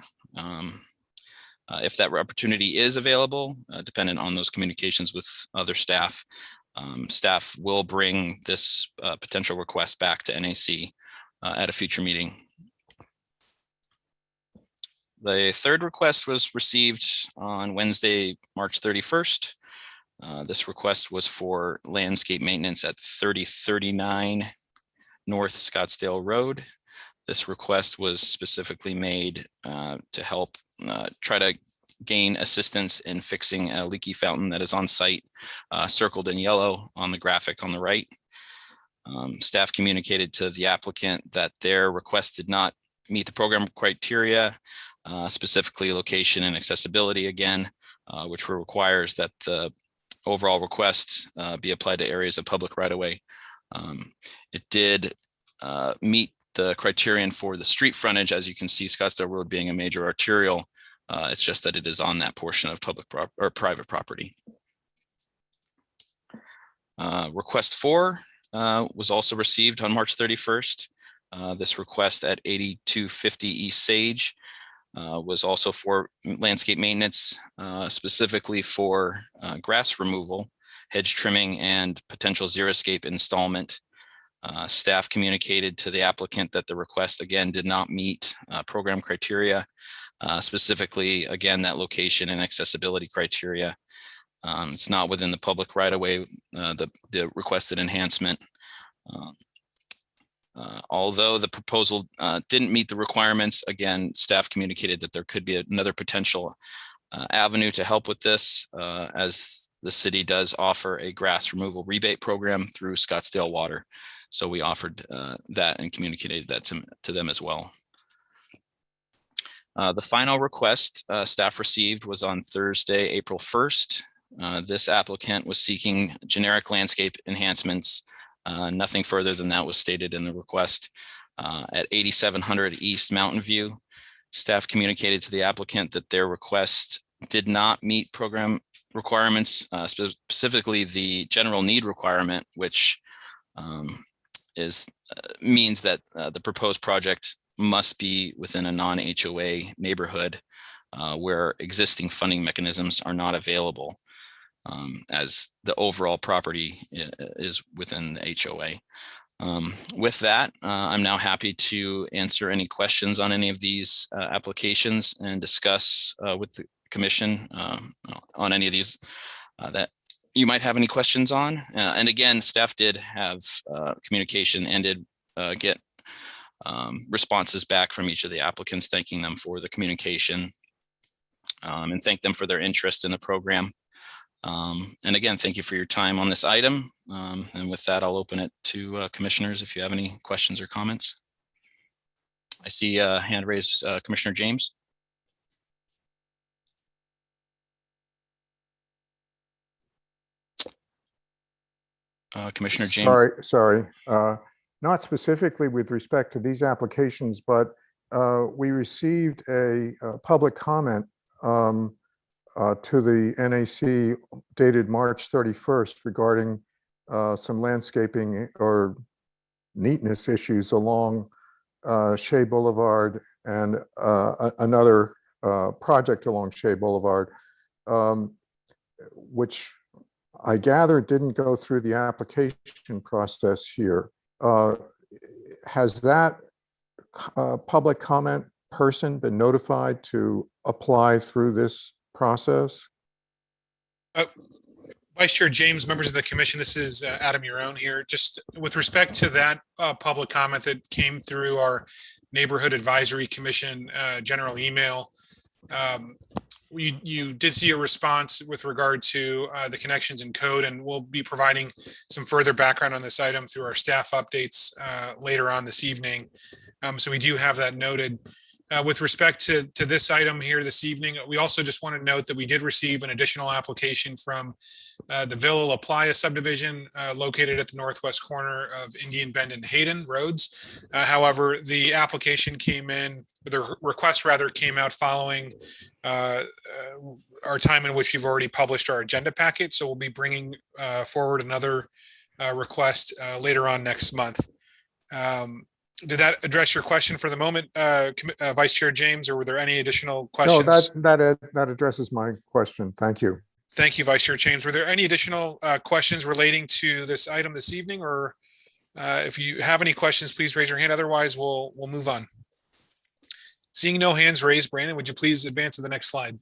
If that opportunity is available, dependent on those communications with other staff, staff will bring this potential request back to NAC at a future meeting. The third request was received on Wednesday, March 31st. This request was for landscape maintenance at 3039 North Scottsdale Road. This request was specifically made to help try to gain assistance in fixing a leaky fountain that is on site, circled in yellow on the graphic on the right. Staff communicated to the applicant that their request did not meet the program criteria, specifically location and accessibility again, which requires that the overall request be applied to areas of public right-of-way. It did meet the criterion for the street frontage, as you can see, Scottsdale Road being a major arterial. It's just that it is on that portion of public or private property. Request 4 was also received on March 31st. This request at 8250 East Sage was also for landscape maintenance, specifically for grass removal, hedge trimming, and potential xeriscape installment. Staff communicated to the applicant that the request again did not meet program criteria, specifically again that location and accessibility criteria. It's not within the public right-of-way, the requested enhancement. Although the proposal didn't meet the requirements, again, staff communicated that there could be another potential avenue to help with this, as the city does offer a grass removal rebate program through Scottsdale Water. So we offered that and communicated that to them as well. The final request staff received was on Thursday, April 1st. This applicant was seeking generic landscape enhancements. Nothing further than that was stated in the request. At 8700 East Mountain View, staff communicated to the applicant that their request did not meet program requirements, specifically the general need requirement, which means that the proposed project must be within a non-HOA neighborhood where existing funding mechanisms are not available, as the overall property is within the HOA. With that, I'm now happy to answer any questions on any of these applications and discuss with the commission on any of these that you might have any questions on. And again, staff did have communication and did get responses back from each of the applicants, thanking them for the communication and thank them for their interest in the program. And again, thank you for your time on this item. And with that, I'll open it to commissioners if you have any questions or comments. I see a hand raised, Commissioner James. Commissioner James. Sorry. Not specifically with respect to these applications, but we received a public comment to the NAC dated March 31st regarding some landscaping or neatness issues along Shea Boulevard and another project along Shea Boulevard, which I gather didn't go through the application process here. Has that public comment person been notified to apply through this process? Vice Chair James, members of the commission, this is Adam Your here. Just with respect to that public comment that came through our Neighborhood Advisory Commission general email, you did see a response with regard to the connections in code, and we'll be providing some further background on this item through our staff updates later on this evening. So we do have that noted. With respect to this item here this evening, we also just want to note that we did receive an additional application from the Villa La Playa subdivision located at the northwest corner of Indian Bend and Hayden Roads. However, the application came in, the request rather came out following our time in which we've already published our agenda packet. So we'll be bringing forward another request later on next month. Did that address your question for the moment, Vice Chair James, or were there any additional questions? No, that addresses my question. Thank you. Thank you, Vice Chair James. Were there any additional questions relating to this item this evening, or if you have any questions, please raise your hand. Otherwise, we'll move on. Seeing no hands raised, Brandon, would you please advance to the next slide?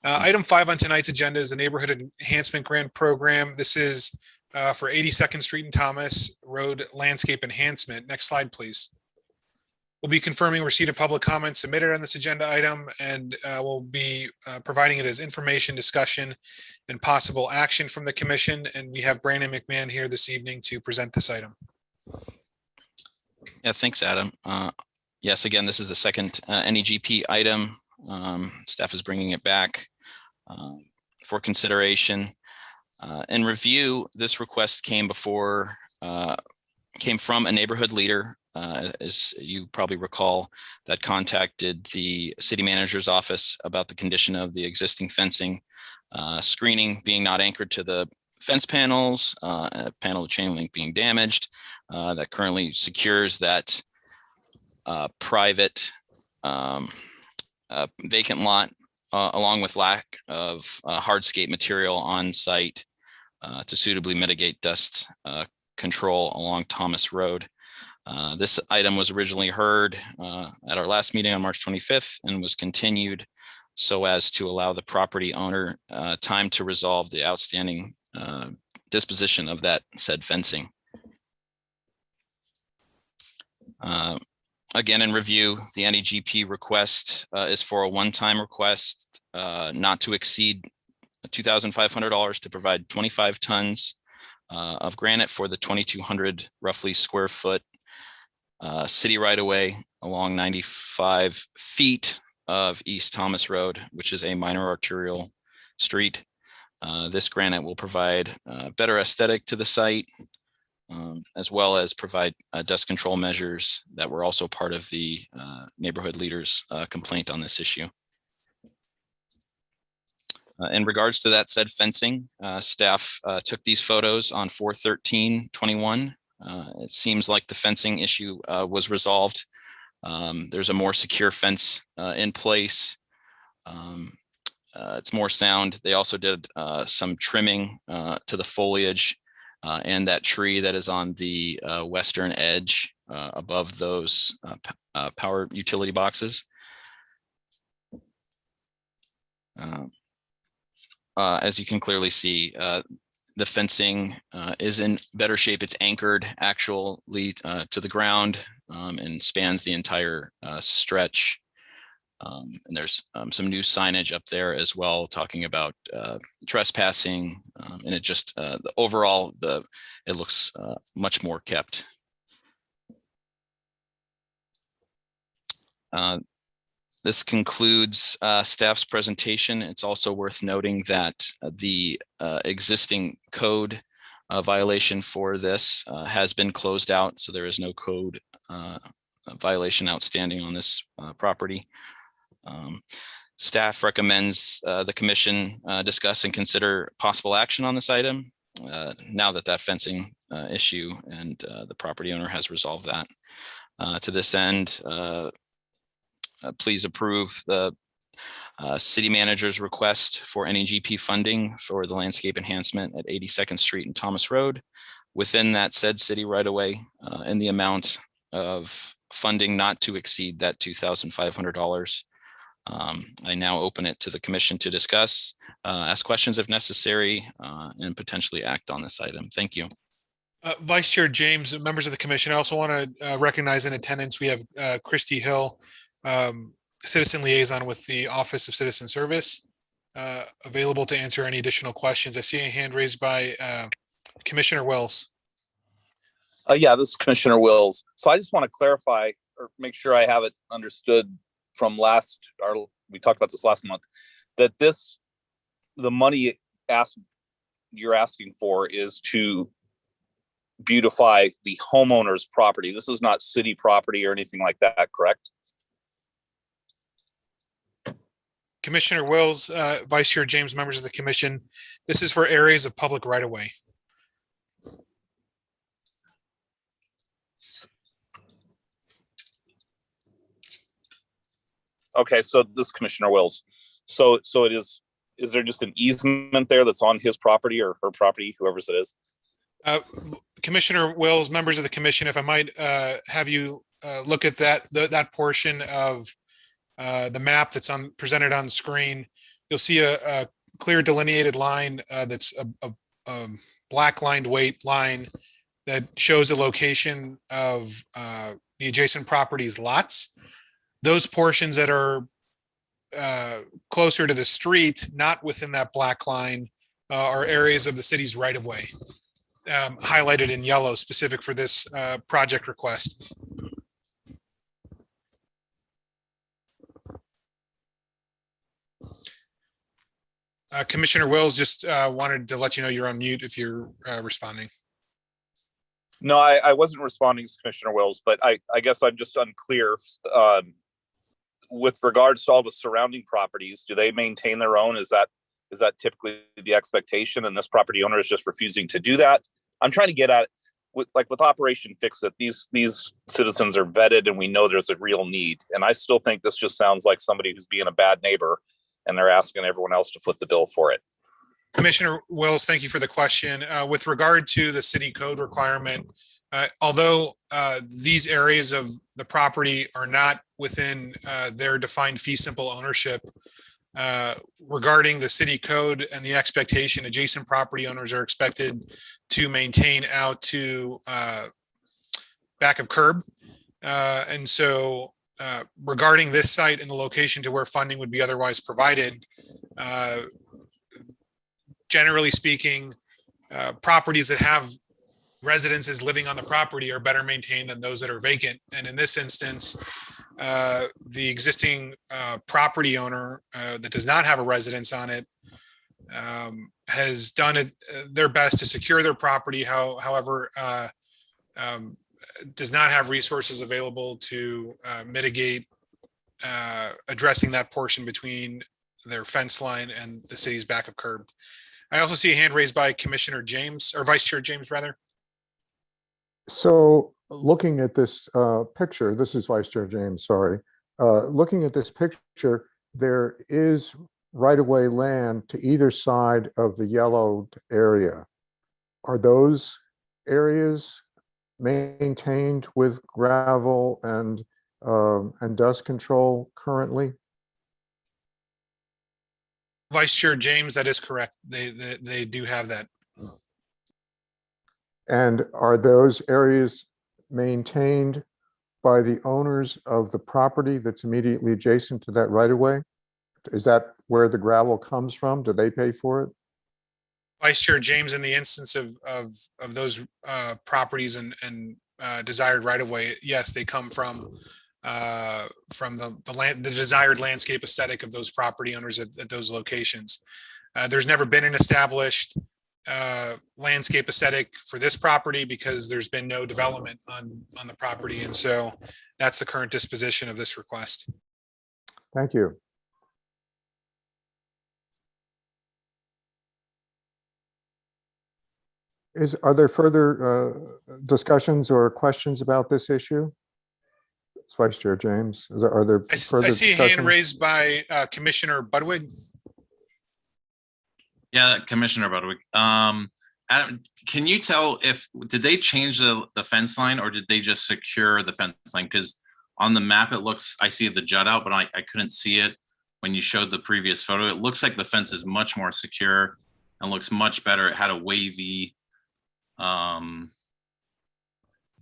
Item 5 on tonight's agenda is the Neighborhood Enhancement Grant Program. This is for 82nd Street and Thomas Road Landscape Enhancement. Next slide, please. We'll be confirming receipt of public comments submitted on this agenda item, and we'll be providing it as information, discussion, and possible action from the commission. And we have Brandon McMahon here this evening to present this item. Yeah, thanks, Adam. Yes, again, this is the second NEGP item. Staff is bringing it back for consideration. In review, this request came from a neighborhood leader, as you probably recall, that contacted the city manager's office about the condition of the existing fencing, screening being not anchored to the fence panels, a panel of chain link being damaged, that currently secures that private vacant lot, along with lack of hardscape material on site to suitably mitigate dust control along Thomas Road. This item was originally heard at our last meeting on March 25th and was continued so as to allow the property owner time to resolve the outstanding disposition of that said fencing. Again, in review, the NEGP request is for a one-time request not to exceed $2,500 to provide 25 tons of granite for the 2,200 roughly square foot city right-of-way along 95 feet of East Thomas Road, which is a minor arterial street. This granite will provide better aesthetic to the site, as well as provide dust control measures that were also part of the neighborhood leader's complaint on this issue. In regards to that said fencing, staff took these photos on 4/13/21. It seems like the fencing issue was resolved. There's a more secure fence in place. It's more sound. They also did some trimming to the foliage and that tree that is on the western edge above those power utility boxes. As you can clearly see, the fencing is in better shape. It's anchored actually to the ground and spans the entire stretch. And there's some new signage up there as well, talking about trespassing, and it just overall it looks much more kept. This concludes staff's presentation. It's also worth noting that the existing code violation for this has been closed out, so there is no code violation outstanding on this property. Staff recommends the commission discuss and consider possible action on this item now that that fencing issue and the property owner has resolved that. To this end, please approve the city manager's request for NEGP funding for the landscape enhancement at 82nd Street and Thomas Road within that said city right away in the amount of funding not to exceed that $2,500. I now open it to the commission to discuss, ask questions if necessary, and potentially act on this item. Thank you. Vice Chair James, members of the commission, I also want to recognize in attendance, we have Christy Hill, Citizen Liaison with the Office of Citizen Service, available to answer any additional questions. I see a hand raised by Commissioner Wells. Yeah, this is Commissioner Wills. So I just want to clarify or make sure I have it understood from we talked about this last month, that the money you're asking for is to beautify the homeowner's property. This is not city property or anything like that, correct? Commissioner Wills, Vice Chair James, members of the commission, this is for areas of public right of way. Okay, so this is Commissioner Wills. So is there just an easement there that's on his property or her property, whoever's it is? Commissioner Wills, members of the commission, if I might have you look at that portion of the map that's presented on the screen, you'll see a clear delineated line that's a black lined weight line that shows the location of the adjacent properties lots. Those portions that are closer to the street, not within that black line, are areas of the city's right of way, highlighted in yellow, specific for this project request. Commissioner Wills, just wanted to let you know you're on mute if you're responding. No, I wasn't responding to Commissioner Wills, but I guess I'm just unclear. With regards to all the surrounding properties, do they maintain their own? Is that typically the expectation, and this property owner is just refusing to do that? I'm trying to get at, with Operation Fix It, these citizens are vetted and we know there's a real need. And I still think this just sounds like somebody who's being a bad neighbor and they're asking everyone else to foot the bill for it. Commissioner Wills, thank you for the question. With regard to the city code requirement, although these areas of the property are not within their defined fee simple ownership, regarding the city code and the expectation, adjacent property owners are expected to maintain out to back of curb. And so regarding this site and the location to where funding would be otherwise provided, generally speaking, properties that have residences living on the property are better maintained than those that are vacant. And in this instance, the existing property owner that does not have a residence on it has done their best to secure their property. However, does not have resources available to mitigate addressing that portion between their fence line and the city's back of curb. I also see a hand raised by Commissioner James, or Vice Chair James, rather. So looking at this picture, this is Vice Chair James, sorry. Looking at this picture, there is right-of-way land to either side of the yellowed area. Are those areas maintained with gravel and dust control currently? Vice Chair James, that is correct. They do have that. And are those areas maintained by the owners of the property that's immediately adjacent to that right of way? Is that where the gravel comes from? Do they pay for it? Vice Chair James, in the instance of those properties and desired right of way, yes, they come from the desired landscape aesthetic of those property owners at those locations. There's never been an established landscape aesthetic for this property because there's been no development on the property. And so that's the current disposition of this request. Thank you. Are there further discussions or questions about this issue? Vice Chair James. Are there I further see a hand discussion? raised by Commissioner Budwig. Yeah, Commissioner Budwig. Adam, can you tell did they change the fence line or did they just secure the fence line? Because on the map, I see the jut out, but I couldn't see it when you showed the previous photo. It looks like the fence is much more secure and looks much better. It had a wavy, yeah,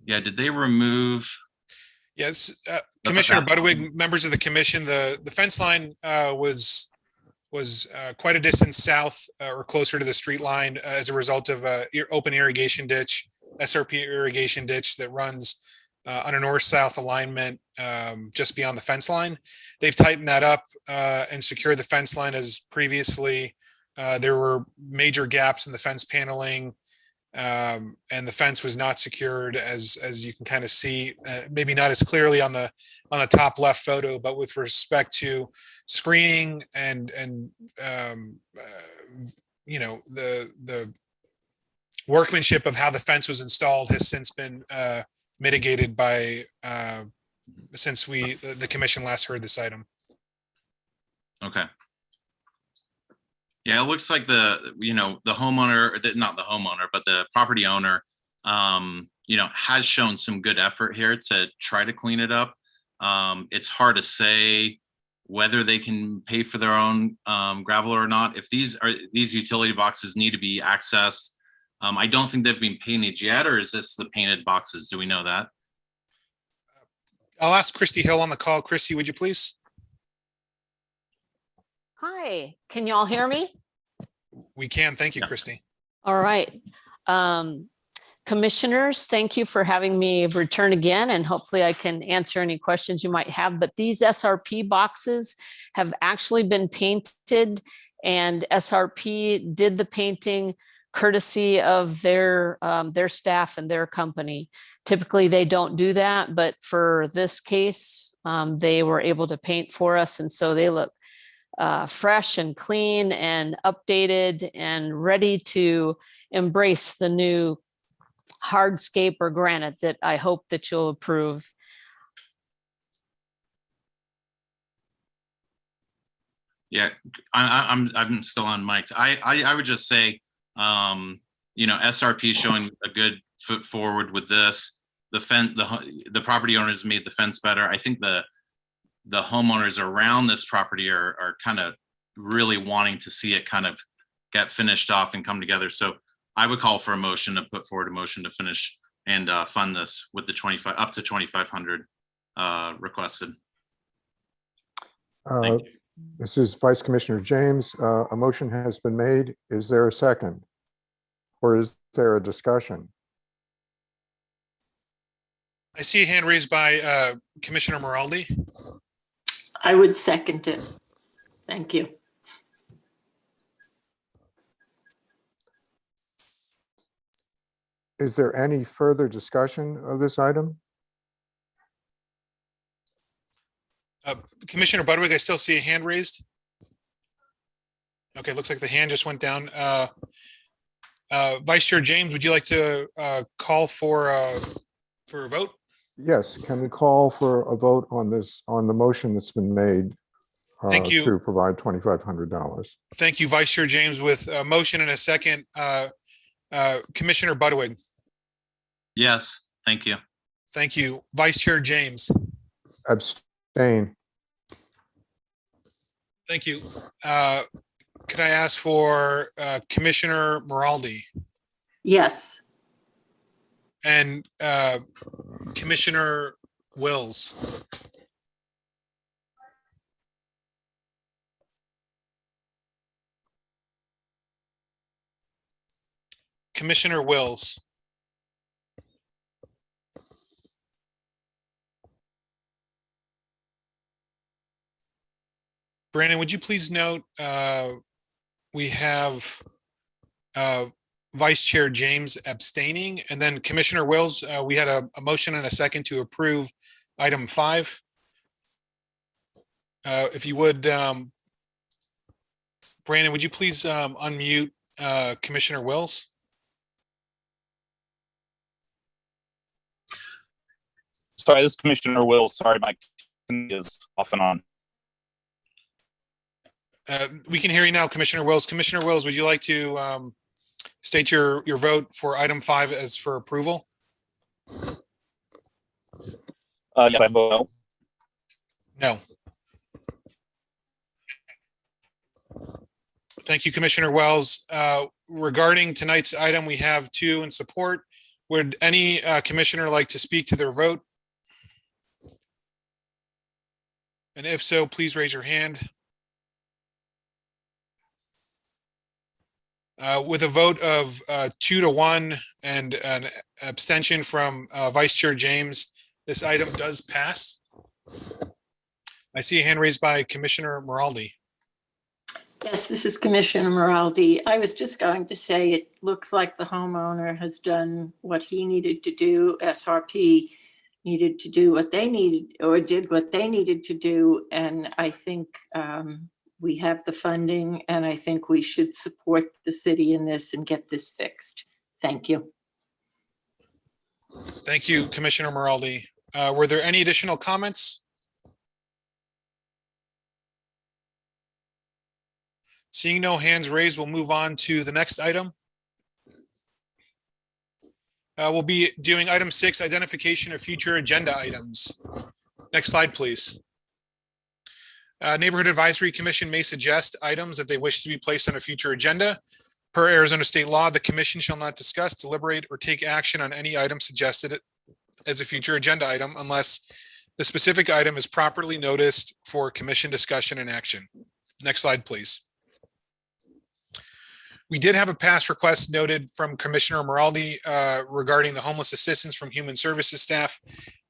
did they remove? Yes, Commissioner Budwig, members of the commission, the fence line was quite a distance south or closer to the street line as a result of open irrigation ditch, SRP irrigation ditch that runs on a north-south alignment just beyond the fence line. They've tightened that up and secured the fence line as previously. There were major gaps in the fence paneling, and the fence was not secured as you can kind of see, maybe not as clearly on the top left photo, but with respect to screening and you know, the workmanship of how the fence was installed has since been mitigated by since the commission last heard this item. Okay. Yeah, it looks like the homeowner, not the homeowner, but the property owner, has shown some good effort here to try to clean it up. It's hard to say whether they can pay for their own gravel or not. If these utility boxes need to be accessed, I don't think they've been painted yet, or is this the painted boxes? Do we know that? I'll ask Christy Hill on the call. Christy, would you please? Hi, can you all hear me? We can. Thank you, Yeah. Christy. All right. Commissioners, thank you for having me return again, and hopefully I can answer any questions you might have. But these SRP boxes have actually been painted, and SRP did the painting courtesy of their staff and their company. Typically, they don't do that, but for this case, they were able to paint for us, and so they look fresh and clean and updated and ready to embrace the new hardscape or granite that I hope that you'll approve. Yeah, I'm still on mics. I would just say, SRP showing a good foot forward with this. The property owners made the fence better. I think the homeowners around this property are kind of really wanting to see it kind of get finished off and come together. So I would call for a motion to put forward a motion to finish and fund this with the up to 2,500 requested. Thank you. This is Vice Commissioner James. A motion has been made. Is there a second? Or is there a discussion? I see a hand raised by Commissioner Moraldi. I would second it. Thank you. Is there any further discussion of this item? Commissioner Budwig, I still see a hand raised. Okay, looks like the hand just went down. Vice Chair James, would you like to call for a vote? Yes, can we call for a vote on the motion that's been made Thank you. to provide $2,500? Thank you, Vice Chair James. With a motion and a second, Commissioner Budwig. Yes, thank you. Thank you. Vice Chair James. Abstain. Thank you. Could I ask for Commissioner Moraldi Yes. and Commissioner Wills? Commissioner Wills. Brandon, would you please note we have Vice Chair James abstaining, and then Commissioner Wills, we had a motion and a second to approve item 5. If you would, Brandon, would you please unmute Commissioner Wills? Sorry, this is Commissioner Wills. Sorry, my is off and on. We can hear you now, Commissioner Wills. Commissioner Wills, would you like to state your vote for item 5 as for approval? Yeah, I vote no. No. Thank you, Commissioner Wells. Regarding tonight's item, we have 2 in support. Would any commissioner like to speak to their vote? And if so, please raise your hand. With a vote of 2-1 and an abstention from Vice Chair James, this item does pass. I see a hand raised by Commissioner Moraldi. Yes, this is Commissioner Moraldi. I was just going to say, it looks like the homeowner has done what he needed to do. SRP needed to do what they needed, or did what they needed to do. And I think we have the funding, and I think we should support the city in this and get this fixed. Thank you. Thank you, Commissioner Moraldi. Were there any additional comments? Seeing no hands raised, we'll move on to the next item. We'll be doing item 6, identification of future agenda items. Next slide, please. Neighborhood Advisory Commission may suggest items that they wish to be placed on a future agenda. Per Arizona state law, the commission shall not discuss, deliberate, or take action on any item suggested as a future agenda item unless the specific item is properly noticed for commission discussion and action. Next slide, please. We did have a past request noted from Commissioner Moraldi regarding the homeless assistance from human services staff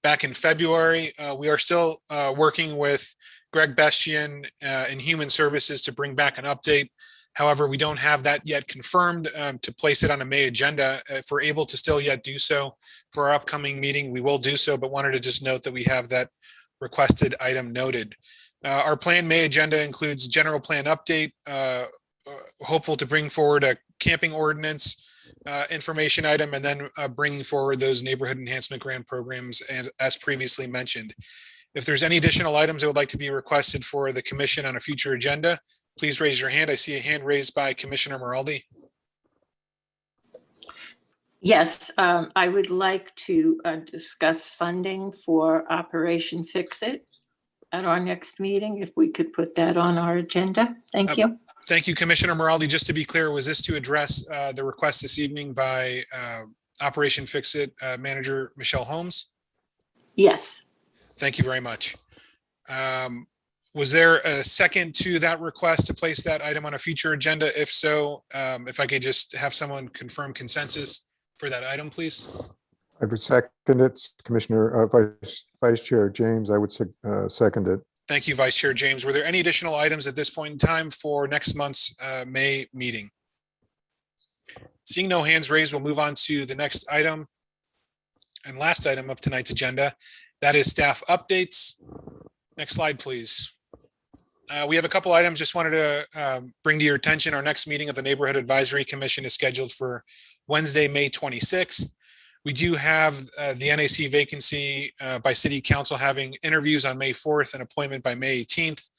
back in February. We are still working with Greg Bestian in human services to bring back an update. However, we don't have that yet confirmed to place it on a May agenda. If we're able to still yet do so for our upcoming meeting, we will do so, but wanted to just note that we have that requested item noted. Our planned May agenda includes general plan update, hopeful to bring forward a camping ordinance information item, and then bringing forward those neighborhood enhancement grant programs, and as previously mentioned. If there's any additional items that would like to be requested for the commission on a future agenda, please raise your hand. I see a hand raised by Commissioner Moraldi. Yes, I would like to discuss funding for Operation Fix It at our next meeting, if we could put that on our agenda. Thank you. Thank you, Commissioner Moraldi. Just to be clear, was this to address the request this evening by Operation Fix It Manager Michelle Holmes? Yes. Thank you very much. Was there a second to that request to place that item on a future agenda? If so, if I could just have someone confirm consensus for that item, please. I would second it. Commissioner, Vice Chair James, I would second it. Thank you, Vice Chair James. Were there any additional items at this point in time for next month's May meeting? Seeing no hands raised, we'll move on to the next item and last item of tonight's agenda. That is staff updates. Next slide, please. We have a couple items just wanted to bring to your attention. Our next meeting of the Neighborhood Advisory Commission is scheduled for Wednesday, May 26th. We do have the NAC vacancy by City Council having interviews on May 4th and appointment by May 18th.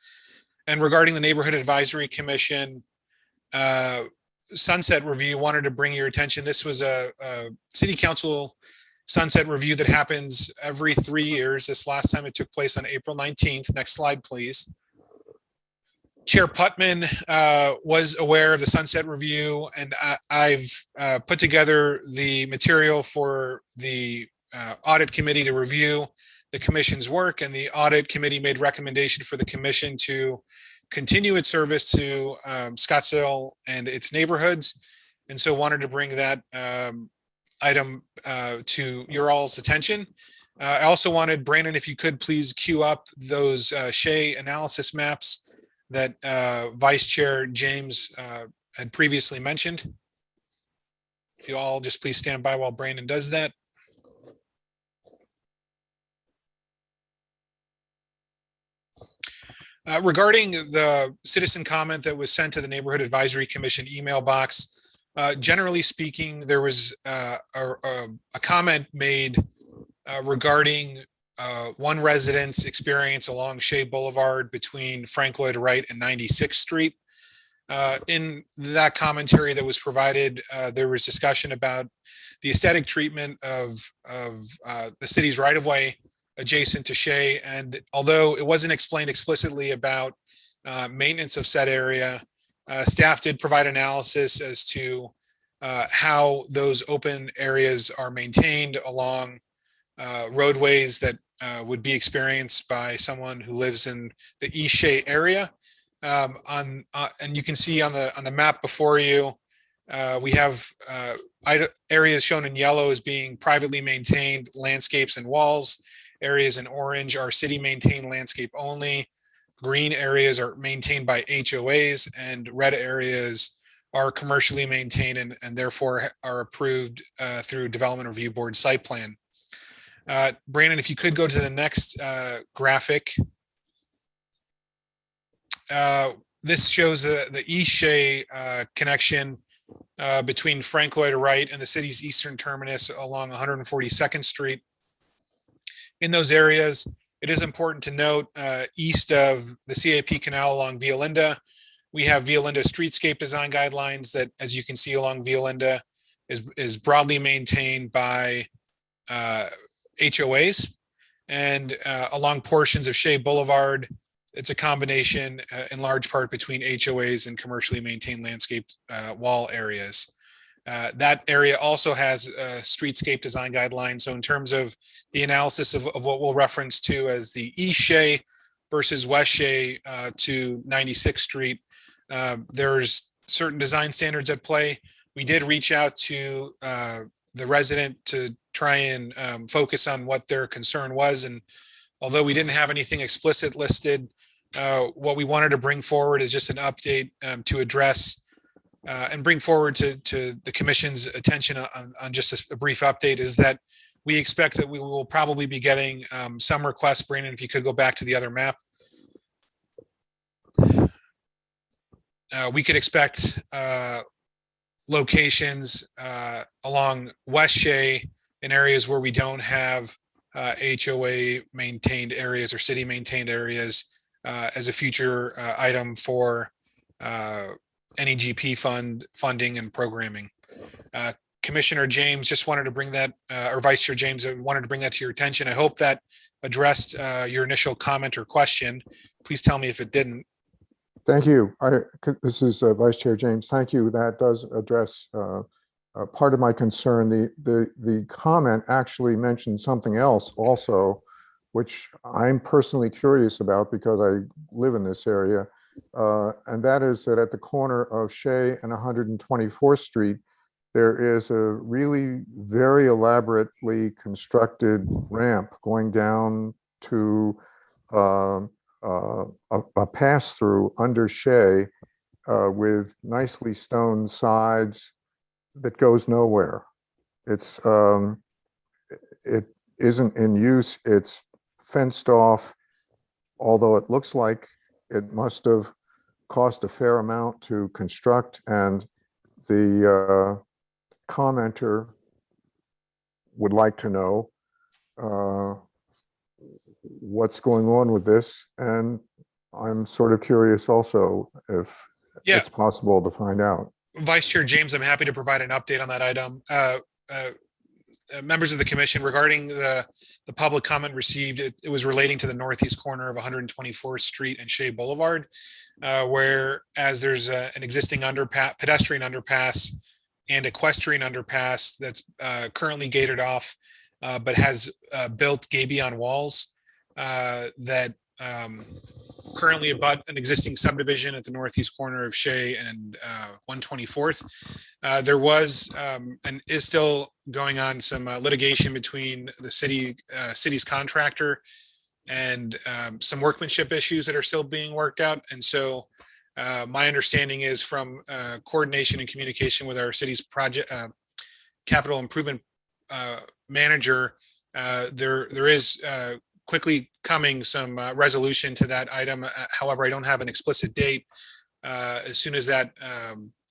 And regarding the Neighborhood Advisory Commission sunset review, wanted to bring your attention. This was a City Council sunset review that happens every 3 years. This last time it took place on April 19th. Next slide, please. Chair Putman was aware of the sunset review, and I've put together the material for the audit committee to review the commission's work, and the audit committee made recommendation for the commission to continue its service to Scottsdale and its neighborhoods. And so wanted to bring that item to your all's attention. I also wanted, Brandon, if you could please queue up those Shea analysis maps that Vice Chair James had previously mentioned. If you all just please stand by while Brandon does that. Regarding the citizen comment that was sent to the Neighborhood Advisory Commission email box, generally speaking, there was a comment made regarding one resident's experience along Shea Boulevard between Frank Lloyd Wright and 96th Street. In that commentary that was provided, there was discussion about the aesthetic treatment of the city's right-of-way adjacent to Shea. And although it wasn't explained explicitly about maintenance of said area, staff did provide analysis as to how those open areas are maintained along roadways that would be experienced by someone who lives in the East Shea area. And you can see on the map before you, we have areas shown in yellow as being privately maintained landscapes and walls. Areas in orange are city maintained landscape only. Green areas are maintained by HOAs, and red areas are commercially maintained and therefore are approved through Development Review Board site plan. Brandon, if you could go to the next graphic. This shows the East Shea connection between Frank Lloyd Wright and the city's eastern terminus along 142nd Street. In those areas, it is important to note east of the CAP Canal along Via Linda, we have Via Linda streetscape design guidelines that, as you can see along Via Linda, is broadly maintained by HOAs. And along portions of Shea Boulevard, it's a combination in large part between HOAs and commercially maintained landscape wall areas. That area also has streetscape design guidelines. So in terms of the analysis of what we'll reference to as the East Shea versus West Shea to 96th Street, there's certain design standards at play. We did reach out to the resident to try and focus on what their concern was. And although we didn't have anything explicit listed, what we wanted to bring forward is just an update to address and bring forward to the commission's attention on just a brief update, is that we expect that we will probably be getting some requests. Brandon, if you could go back to the other map. We could expect locations along West Shea in areas where we don't have HOA maintained areas or city maintained areas as a future item for NEGP funding and programming. Commissioner James just wanted to bring that, or Vice Chair James wanted to bring that to your attention. I hope that addressed your initial comment or question. Please tell me if it didn't. Thank you. This is Vice Chair James. Thank you. That does address part of my concern. The comment actually mentioned something else also, which I'm personally curious about because I live in this area. And that is that at the corner of Shea and 124th Street, there is a really very elaborately constructed ramp going down to a pass-through under Shea with nicely stoned sides that goes nowhere. It isn't in use. It's fenced off, although it looks like it must have cost a fair amount to construct. And the commenter would like to know what's going on with this. And I'm sort of curious also if it's possible to find out. Vice Chair James, I'm happy to provide an update on that item. Members of the commission, regarding the public comment received, it was relating to the northeast corner of 124th Street and Shea Boulevard, where as there's an existing pedestrian underpass and equestrian underpass that's currently gated off, but has built gabion walls that currently abut an existing subdivision at the northeast corner of Shea and 124th. There was and is still going on some litigation between the city's contractor and some workmanship issues that are still being worked out. And so my understanding is from coordination and communication with our city's project capital improvement manager, there is quickly coming some resolution to that item. However, I don't have an explicit date. As soon as that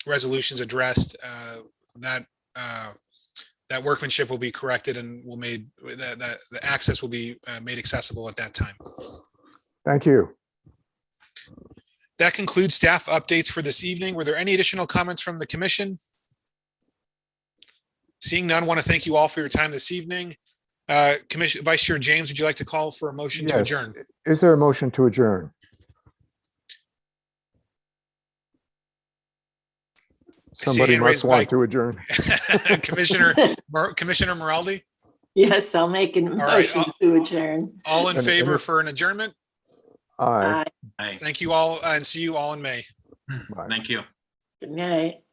resolution is addressed, that that workmanship will be corrected and that the access will be made accessible at that time. Thank you. That concludes staff updates for this evening. Were there any additional comments from the commission? Seeing none, want to thank you all for your time this evening. Commission Vice Chair James, would you like to call for a motion to Yes. adjourn? Is there a motion to adjourn? I see a Somebody hand must raised by want to adjourn. Commissioner Maraldi. Yes, I'll make a right, motion to adjourn. All in And favor if- for an adjournment? Aye. Bye. Thank you all and see you all in May. Bye. Thank you. Good night.